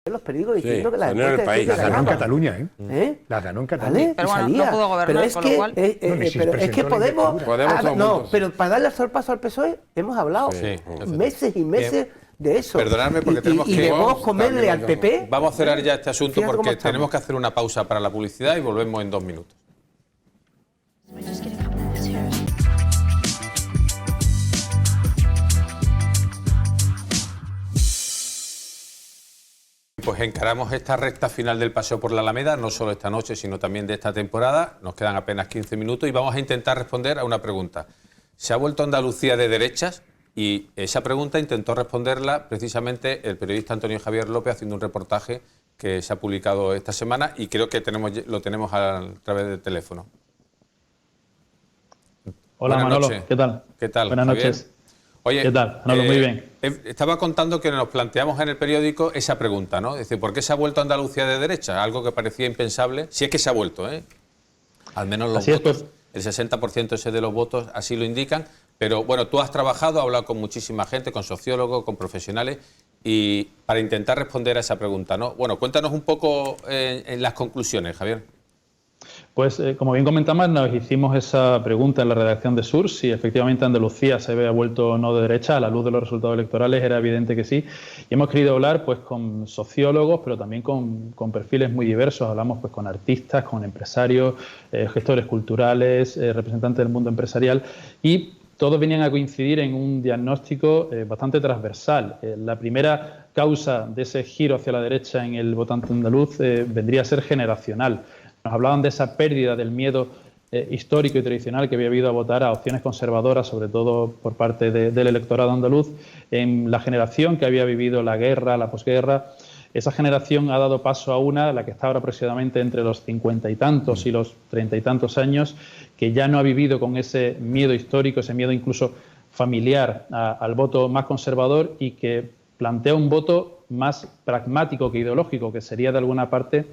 Los periódicos Sí, diciendo que las salieron en el encuestas país. decían Las que ganó en ganaban. Cataluña, ¿eh? ¿Eh? Las ganó en Cataluña. ¿Vale? Pero Y bueno, no salía. pudo gobernar, Pero es con lo que, cual- No, ni si pero es presentó que la Podemos, investidura. Podemos todos no, juntos. pero para darle el paso al PSOE hemos hablado Sí, meses y meses de eso. Perdonadme porque tenemos y que- de vos Vamos, comerle también al lo PP. Vamos a cerrar ya este asunto Fíjate cómo porque estamos. tenemos que hacer una pausa para la publicidad y volvemos en 2 minutos. Pues encaramos esta recta final del paseo por la Alameda, no solo esta noche, sino también de esta temporada. Nos quedan apenas 15 minutos y vamos a intentar responder a una pregunta. ¿Se ha vuelto Andalucía de derechas? Y esa pregunta intentó responderla precisamente el periodista Antonio Javier López haciendo un reportaje que se ha publicado esta semana y creo que lo tenemos a través del teléfono. Hola Buenas Manolo, noches. ¿qué tal? ¿Qué tal, Buenas Javier? noches. Oye, ¿Qué tal? Manolo, muy bien. Estaba contando que nos planteamos en el periódico esa pregunta, ¿no? Dice, ¿por qué se ha vuelto Andalucía de derecha? Algo que parecía impensable, si es que se ha vuelto, ¿eh? Al menos los Así es, votos, pues. el 60% ese de los votos así lo indican. Pero bueno, tú has trabajado, has hablado con muchísima gente, con sociólogos, con profesionales, y para intentar responder a esa pregunta, ¿no? Bueno, cuéntanos un poco en las conclusiones, Javier. Pues, como bien comentamos, nos hicimos esa pregunta en la redacción de Sur, si efectivamente Andalucía se había vuelto o no de derecha. A la luz de los resultados electorales era evidente que sí. Y hemos querido hablar pues con sociólogos, pero también con perfiles muy diversos. Hablamos pues con artistas, con empresarios, gestores culturales, representantes del mundo empresarial, y todos venían a coincidir en un diagnóstico bastante transversal. La primera causa de ese giro hacia la derecha en el votante andaluz vendría a ser generacional. Nos hablaban de esa pérdida del miedo histórico y tradicional que había habido a votar a opciones conservadoras, sobre todo por parte del electorado andaluz, en la generación que había vivido la guerra, la posguerra. Esa generación ha dado paso a una, la que está ahora aproximadamente entre los 50 y tantos y los 30 y tantos años, que ya no ha vivido con ese miedo histórico, ese miedo incluso familiar al voto más conservador, y que plantea un voto más pragmático que ideológico, que sería de alguna parte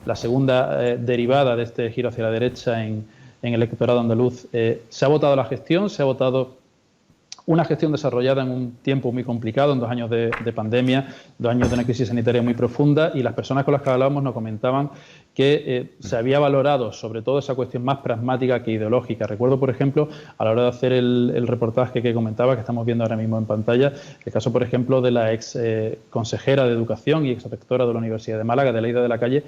la segunda derivada de este giro hacia la derecha en el electorado andaluz. Se ha votado la gestión, se ha votado una gestión desarrollada en un tiempo muy complicado, en 2 años de pandemia, 2 años de una crisis sanitaria muy profunda, y las personas con las que hablábamos nos comentaban que se había valorado sobre todo esa cuestión más pragmática que ideológica. Recuerdo, por ejemplo, a la hora de hacer el reportaje que comentaba, que estamos viendo ahora mismo en pantalla, el caso, por ejemplo, de la ex consejera de Educación y ex rectora de la Universidad de Málaga, Adelaida de la Calle,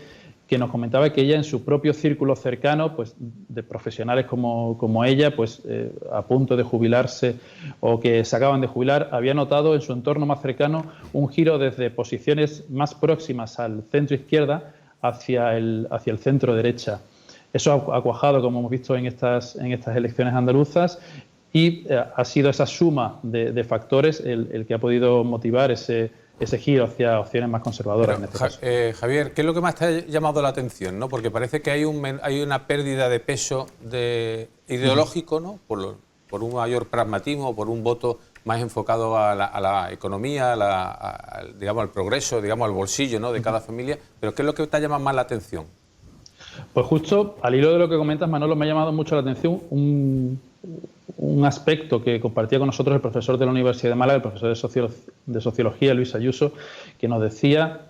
que nos comentaba que ella en su propio círculo cercano, pues de profesionales como ella, pues a punto de jubilarse o que se acaban de jubilar, había notado en su entorno más cercano un giro desde posiciones más próximas al centro izquierda hacia el centro derecha. Eso ha cuajado, como hemos visto en estas elecciones andaluzas, y ha sido esa suma de factores el que ha podido motivar ese giro hacia opciones más conservadoras. Pero, en este caso. Javier, ¿qué es lo que más te ha llamado la atención, ¿no? Porque parece que hay una pérdida de peso ideológico, ¿no? Por un mayor pragmatismo, por un voto más enfocado a la economía, digamos, al progreso, digamos, al bolsillo, ¿no?, de cada familia. Pero ¿qué es lo que te ha llamado más la atención? Pues justo al hilo de lo que comentas, Manolo, me ha llamado mucho la atención un aspecto que compartía con nosotros el profesor de la Universidad de Málaga, el profesor de Sociología, Luis Ayuso, que nos decía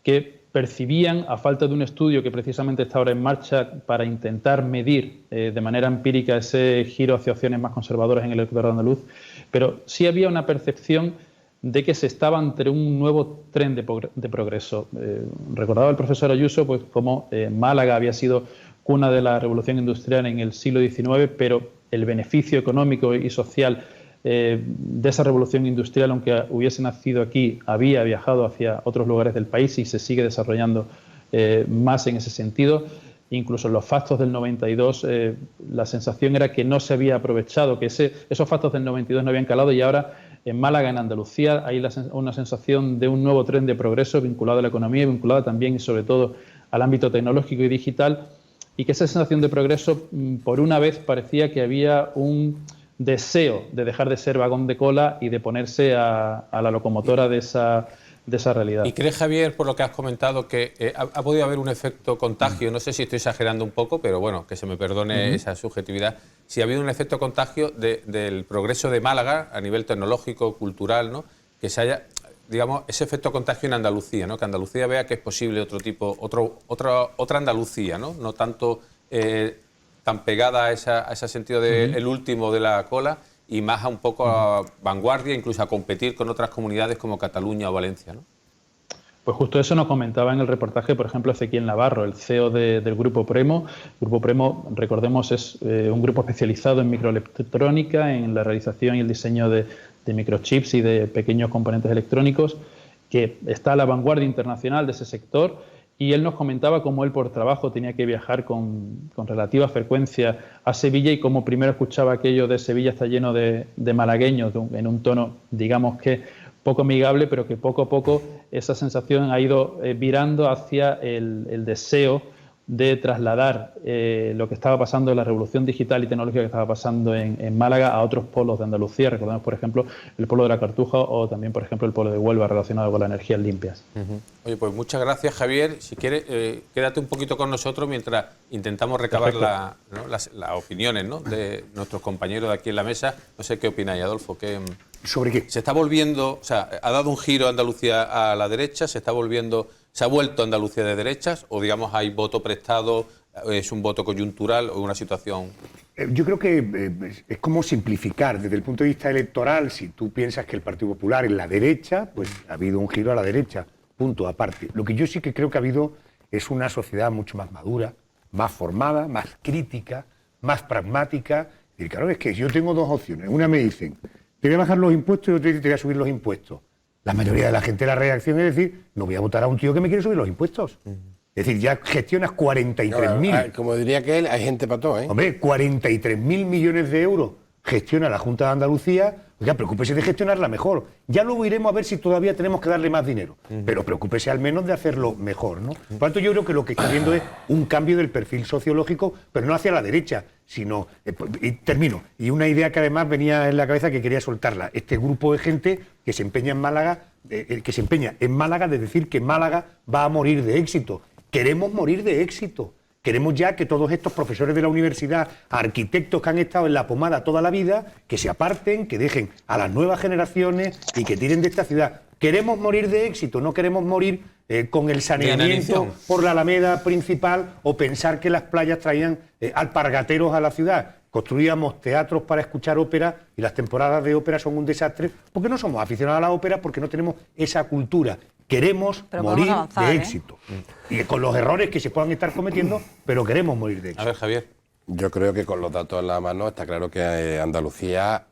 que percibían, a falta de un estudio que precisamente está ahora en marcha para intentar medir de manera empírica ese giro hacia opciones más conservadoras en el electorado andaluz, pero sí había una percepción de que se estaba ante un nuevo tren de progreso. Recordaba el profesor Ayuso pues cómo Málaga había sido cuna de la revolución industrial en el siglo XIX, pero el beneficio económico y social de esa revolución industrial, aunque hubiese nacido aquí, había viajado hacia otros lugares del país y se sigue desarrollando más en ese sentido. Incluso en los fastos del 92 la sensación era que no se había aprovechado, que esos fastos del 92 no habían calado, y ahora en Málaga, en Andalucía, hay una sensación de un nuevo tren de progreso vinculado a la economía, vinculado también y sobre todo al ámbito tecnológico y digital, y que esa sensación de progreso, por una vez, parecía que había un deseo de dejar de ser vagón de cola y de ponerse a la locomotora de esa realidad. ¿Y crees, Javier, por lo que has comentado, que ha podido haber un efecto contagio? No sé si estoy exagerando un poco, pero bueno, que se me perdone esa subjetividad. Si ha habido un efecto contagio del progreso de Málaga a nivel tecnológico, cultural, ¿no?, que se haya, digamos, ese efecto contagio en Andalucía, ¿no?, que Andalucía vea que es posible otra Andalucía, ¿no?, no tanto tan pegada a ese sentido de el último de la cola, y más a un poco a vanguardia, incluso a competir con otras comunidades como Cataluña o Valencia, ¿no? Pues justo eso nos comentaba en el reportaje, por ejemplo, Ezequiel Navarro, el CEO del Grupo Premo. El Grupo Premo, recordemos, es un grupo especializado en microelectrónica, en la realización y el diseño de microchips y de pequeños componentes electrónicos, que está a la vanguardia internacional de ese sector. Y él nos comentaba cómo él por trabajo tenía que viajar con relativa frecuencia a Sevilla, y cómo primero escuchaba aquello de Sevilla está lleno de malagueños, en un tono, digamos que poco amigable, pero que poco a poco esa sensación ha ido virando hacia el deseo de trasladar lo que estaba pasando en la revolución digital y tecnológica que estaba pasando en Málaga a otros polos de Andalucía. Recordemos, por ejemplo, el polo de la Cartuja, o también, por ejemplo, el polo de Huelva relacionado con las energías limpias. Oye, pues muchas gracias, Javier. Si quieres, quédate un poquito con nosotros mientras intentamos recabar las opiniones, ¿no?, de nuestros compañeros de aquí en la mesa. No sé qué opináis, Adolfo. ¿Sobre qué? Se está volviendo, o sea, ha dado un giro Andalucía a la derecha, se ha vuelto Andalucía de derechas, o digamos hay voto prestado ¿Es un voto coyuntural o una situación...? Yo creo que es como simplificar. Desde el punto de vista electoral, si tú piensas que el Partido Popular es la derecha, pues ha habido un giro a la derecha, punto aparte. Lo que yo sí que creo que ha habido es una sociedad mucho más madura, más formada, más crítica, más pragmática. Y claro, es que yo tengo dos opciones. Una me dicen, te voy a bajar los impuestos y otra te voy a subir los impuestos. La mayoría de la gente, la reacción es decir, no voy a votar a un tío que me quiere subir los impuestos. Es decir, ya gestionas 43.000. Como diría que él, hay gente para todo, ¿eh? Hombre, 43.000 millones de euros gestiona la Junta de Andalucía. Oiga, preocúpese de gestionarla mejor. Ya luego iremos a ver si todavía tenemos que darle más dinero. Pero preocúpese al menos de hacerlo mejor, ¿no? Por lo tanto, yo creo que lo que está viendo es un cambio del perfil sociológico, pero no hacia la derecha, sino... y termino. Y una idea que además venía en la cabeza que quería soltarla. Este grupo de gente que se empeña en Málaga, de decir que Málaga va a morir de éxito. Queremos morir de éxito. Queremos ya que todos estos profesores de la universidad, arquitectos que han estado en la pomada toda la vida, que se aparten, que dejen a las nuevas generaciones y que tiren de esta ciudad. Queremos morir de éxito, no queremos morir con el saneamiento por la Alameda principal o pensar que las playas traían alpargateros a la ciudad. Construíamos teatros para escuchar ópera y las temporadas de ópera son un desastre porque no somos aficionados a la ópera, porque no tenemos esa cultura. Queremos morir de éxito. Y con los errores que se puedan estar cometiendo, pero queremos morir de éxito. A ver, Javier. Yo creo que con los datos en la mano está claro que Andalucía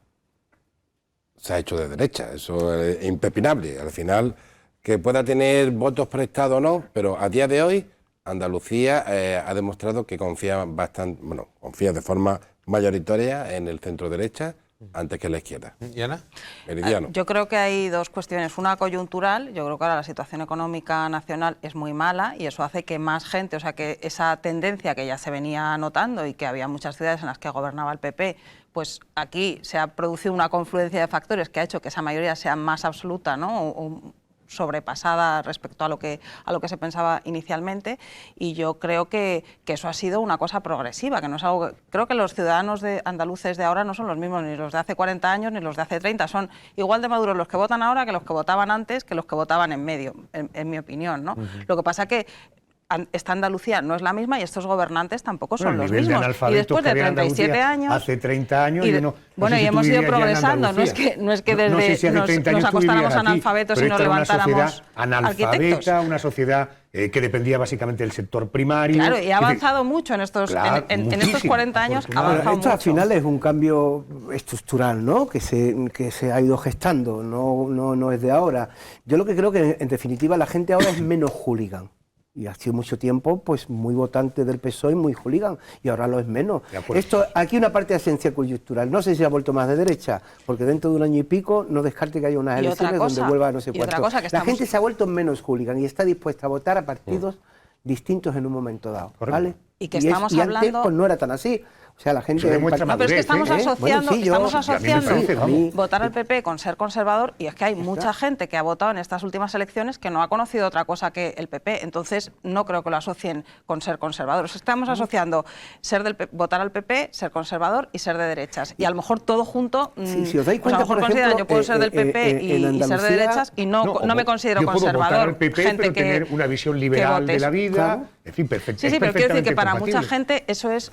se ha hecho de derecha. Eso es impepinable. Al final, que pueda tener votos prestados o no, pero a día de hoy Andalucía ha demostrado que confía de forma mayoritaria en el centro derecha antes que en la izquierda. ¿Y Ana? Meridiano. Yo creo que hay dos cuestiones. Una coyuntural, yo creo que ahora la situación económica nacional es muy mala y eso hace que más gente, o sea que esa tendencia que ya se venía notando y que había muchas ciudades en las que gobernaba el PP, pues aquí se ha producido una confluencia de factores que ha hecho que esa mayoría sea más absoluta, ¿no? O sobrepasada respecto a lo que se pensaba inicialmente, y yo creo que eso ha sido una cosa progresiva, que no es algo creo que los ciudadanos andaluces de ahora no son los mismos ni los de hace 40 años ni los de hace 30, son igual de maduros los que votan ahora que los que votaban antes, que los que votaban en medio, en mi opinión, ¿no? Lo que pasa que esta Andalucía no es la misma y estos gobernantes tampoco son los mismos. Y después de 37 años... Hace 30 años... y hemos ido progresando. No es que desde nos acostáramos analfabetos y nos levantáramos arquitectos. Una sociedad que dependía básicamente del sector primario. Claro, y ha avanzado mucho en estos 40 años. Ha avanzado esto mucho. Al final es un cambio estructural, ¿no? Que se ha ido gestando, no es de ahora. Yo lo que creo que, en definitiva, la gente ahora es menos hooligan. Y ha sido mucho tiempo pues muy votante del PSOE y muy hooligan, y ahora lo es menos. Esto, aquí una parte de esencia coyuntural, no sé si ha vuelto más de derecha, porque dentro de un año y pico no descarte que haya unas elecciones donde vuelva a no sé cuánto. La gente se ha vuelto menos hooligan y está dispuesta a votar a partidos distintos en un momento dado, ¿vale? Y que estamos hablando... antes pues no era tan así. O sea, la gente... No, pero es que estamos asociando, votar al PP con ser conservador, y es que hay mucha gente que ha votado en estas últimas elecciones que no ha conocido otra cosa que el PP, entonces no creo que lo asocien con ser conservadores. Estamos asociando votar al PP, ser conservador y ser de derechas, y a lo mejor todo junto, si os dais cuenta, a lo mejor consideran, yo puedo ser del PP y ser de derechas y no me considero conservador. Yo puedo votar al PP, gente pero tener una visión liberal de la vida, en fin, perfecto. Sí, pero quiero decir que para mucha gente eso es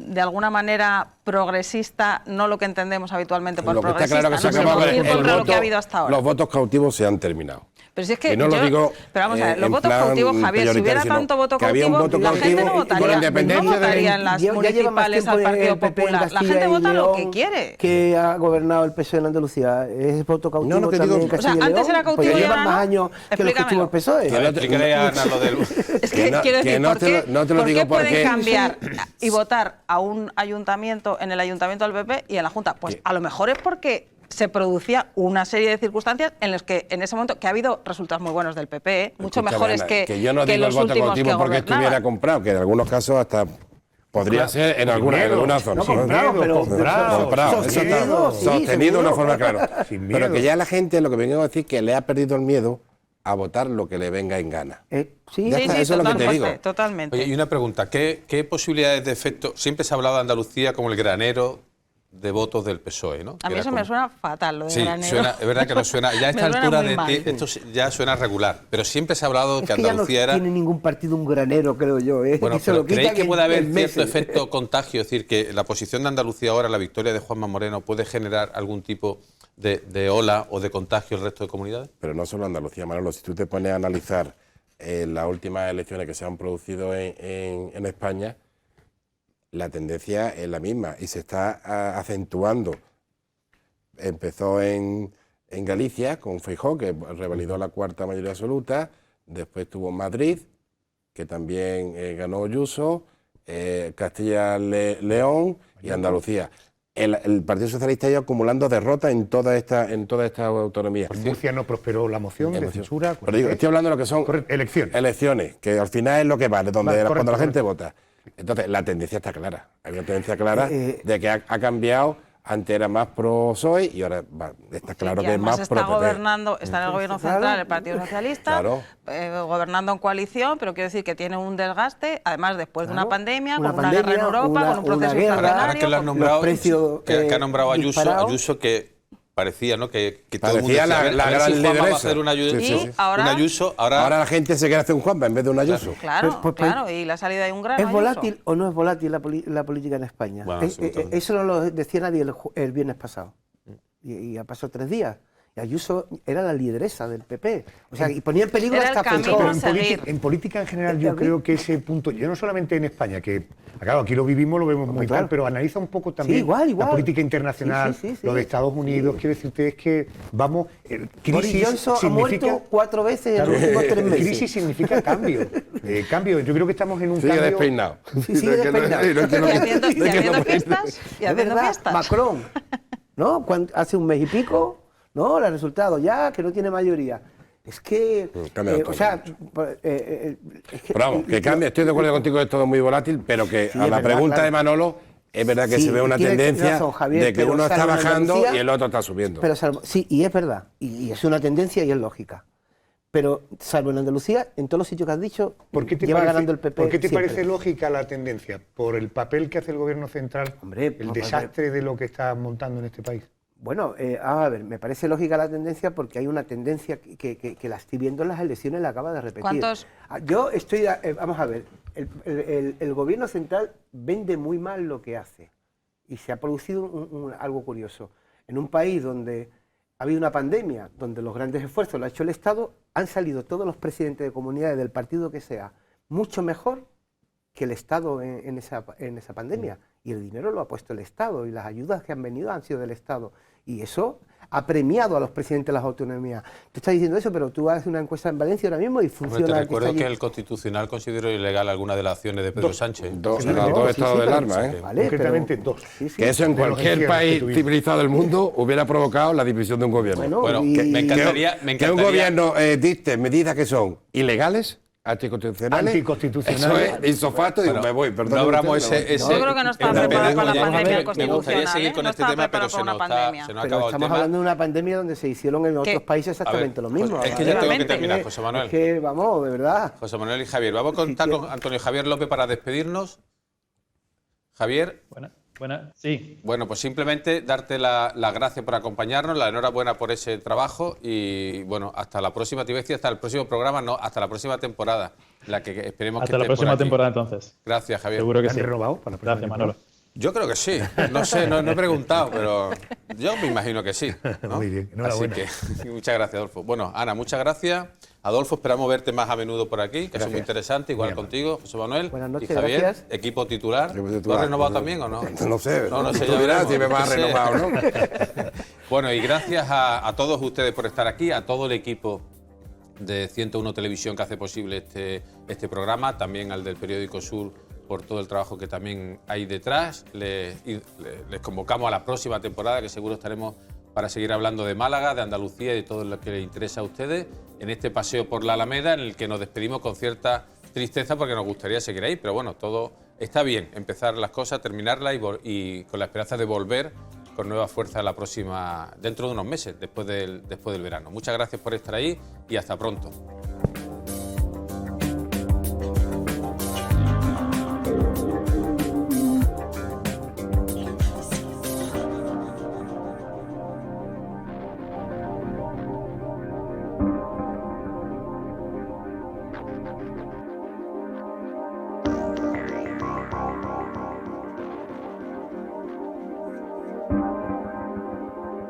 de alguna manera progresista, no lo que entendemos habitualmente por progresista. Está claro que se acabó lo que ha habido hasta ahora. Los votos cautivos se han terminado. Pero si es que y no lo digo, pero vamos a ver, los votos cautivos, Javier, si hubiera tanto voto cautivo, la gente no votaría en las municipales al Partido Popular. La gente vota lo que quiere. Que ha gobernado el PSOE en Andalucía, ¿es voto cautivo no, también en Castilla y León? Antes era cautivo, pues llevan más años que los que estuvo el PSOE. Es que quiero decir, ¿por qué pueden cambiar y votar a un ayuntamiento, en el ayuntamiento del PP y en la Junta? Pues a lo mejor es porque se producía una serie de circunstancias en las que en ese momento, que ha habido resultados muy buenos del PP, mucho mejores que yo no digo el voto cautivo porque estuviera comprado, que en algunos casos hasta podría ser en alguna zona. No comprado, sostenido de una forma clara. Pero que ya la gente, lo que vengo a decir, que le ha perdido el miedo a votar lo que le venga en gana. Sí, eso es lo que te digo. Totalmente. Oye, y una pregunta, ¿qué posibilidades de efecto? Siempre se ha hablado de Andalucía como el granero de votos del PSOE, ¿no? A mí eso me suena fatal, lo de Sí, granero. es verdad que no suena. Ya a esta Me suena altura muy de mal. esto ya suena regular. Pero siempre se ha hablado que Es que ya no Andalucía era. tiene ningún partido un granero, creo yo. Bueno, Que se lo pero ¿creéis quitan que puede en haber meses. cierto efecto contagio? Es decir, que la posición de Andalucía ahora, la victoria de Juanma Moreno, puede generar algún tipo de ola o de contagio el resto de comunidades? Pero no solo Andalucía, Manolo. Si tú te pones a analizar las últimas elecciones que se han producido en España, la tendencia es la misma y se está acentuando. Empezó en Galicia con Feijóo, que revalidó la cuarta mayoría absoluta. Después tuvo Madrid, que también ganó Ayuso, Castilla-León y Andalucía. El Partido Socialista ha ido acumulando derrotas en toda esta autonomía. En Murcia no prosperó la moción de censura. Pero digo, estoy hablando de lo que son elecciones, que al final es lo que vale, cuando la gente vota. Entonces, la tendencia está clara. Hay una tendencia clara de que ha cambiado. Antes era más pro PSOE y ahora está claro que es más pro PP. Gobernando, está en el gobierno central el Partido Socialista, gobernando en coalición, pero quiero decir que tiene un desgaste, además después de una pandemia, con una guerra en Europa, con un proceso inflacionario. Ahora que lo has nombrado, que ha nombrado Ayuso, que parecía, ¿no? Que todo el mundo parecía decía, la gran Juanma va a lideresa. hacer un ahora Ayuso. Ahora la gente se quiere hacer un Juanma en vez de un Ayuso. Claro, claro, y le ha salido ahí un gran ¿Es Ayuso. volátil o no es volátil la política en España? Bueno, Eso no lo decía nadie el viernes pasado. Y ha pasado 3 días. Y Ayuso era la lideresa del PP. O sea, y ponía en peligro Era el hasta camino Feijóo. a seguir. En política en general yo creo que ese punto, yo no solamente en España, que claro, aquí lo vivimos, lo vemos muy mal, pero analiza un poco también igual. la política internacional, Sí. lo de Estados Unidos. Quiero decirte, es que vamos, Boris crisis Johnson significa... ha muerto 4 veces en los últimos 3 meses. Crisis significa cambio. Cambio, yo creo que estamos en un Sigue cambio... despeinado. Sí, sigue despeinado. Y haciendo fiestas, y Es haciendo verdad, fiestas. Macron, ¿no? Hace un mes y pico, ¿no? El resultado ya, que no tiene mayoría. Es que, o sea, Pero vamos, que cambia, estoy de acuerdo contigo que es todo muy volátil, pero que Sí, a es la verdad, pregunta claro. de Manolo, es verdad que Sí, se ve una tiene tendencia razón, Javier, de que pero uno está salvo en bajando Andalucía- y el otro está subiendo. Pero sí, y es verdad, y es una tendencia y es lógica. Pero salvo en Andalucía, en todos los sitios que has dicho, lleva ganando el PP. ¿Por qué te siempre. parece lógica la tendencia? ¿Por el papel que hace el gobierno central, el desastre de lo que está montando en este país? Bueno, a ver, me parece lógica la tendencia porque hay una tendencia que la estoy viendo en las elecciones, la acaba de repetir. ¿Cuántos? Yo estoy, vamos a ver, el gobierno central vende muy mal lo que hace y se ha producido algo curioso. En un país donde ha habido una pandemia, donde los grandes esfuerzos lo ha hecho el Estado, han salido todos los presidentes de comunidades del partido que sea mucho mejor que el Estado en esa pandemia. Y el dinero lo ha puesto el Estado y las ayudas que han venido han sido del Estado. Y eso ha premiado a los presidentes de las autonomías. Tú estás diciendo eso, pero tú haces una encuesta en Valencia ahora mismo y funciona. Te recuerdo está que allí. el Constitucional consideró ilegal algunas de las acciones de Pedro Sánchez. Dos estados de alarma, ¿eh? Vale, Concretamente pero- dos. Sí, sí. Que eso en De los cualquier encierros que país tuvimos. civilizado del mundo hubiera provocado la división de un gobierno. Bueno, y- me encantaría... Que un gobierno dicte medidas que son ilegales, anticonstitucionales. Anticonstitucionales. Eso es insofacto y Bueno, me voy, perdón. no abramos ese... Yo creo que no está ese- preparado para la Me pandemia gustaría constitucional, seguir con no este está tema, pero preparado se para nos, una pandemia. se nos ha Pero acabado el estamos tema. hablando de una pandemia donde se hicieron en otros países exactamente lo mismo. es que ya tengo que Efectivamente. terminar, José Manuel. Es que, vamos, de verdad. José Manuel y Javier. Vamos a contar con Antonio Javier López para despedirnos. Javier, Buena, sí. bueno, pues simplemente darte las gracias por acompañarnos, la enhorabuena por ese trabajo y, bueno, hasta la próxima, te iba a decir, hasta el próximo programa, no, hasta la próxima temporada, la que esperemos que Hasta la estés por próxima aquí. temporada entonces. Gracias, Javier. Seguro que ¿Han sí. renovado para la próxima Gracias, Manolo. Yo creo que sí, no sé, no he preguntado, pero yo me imagino que sí, ¿no? Muy bien, Así enhorabuena. que muchas gracias, Adolfo. Bueno, Ana, muchas gracias. Adolfo, esperamos verte más a menudo por aquí, que es muy interesante, igual contigo, José Manuel. Buenas noches, y Javier, gracias. equipo titular. Equipo ¿Lo titular. has renovado también o no? No sé, No sé, tú ya dirás veremos. si me vas a Sí. renovar o no. Bueno, y gracias a todos ustedes por estar aquí, a todo el equipo de 101 Televisión que hace posible este programa, también al del periódico Sur por todo el trabajo que también hay detrás. Les convocamos a la próxima temporada, que seguro estaremos para seguir hablando de Málaga, de Andalucía y de todo lo que les interesa a ustedes en este paseo por la Alameda, en el que nos despedimos con cierta tristeza porque nos gustaría seguir ahí, pero bueno, todo está bien, empezar las cosas, terminarlas y con la esperanza de volver con nueva fuerza la próxima, dentro de unos meses, después del verano. Muchas gracias por estar ahí y hasta pronto.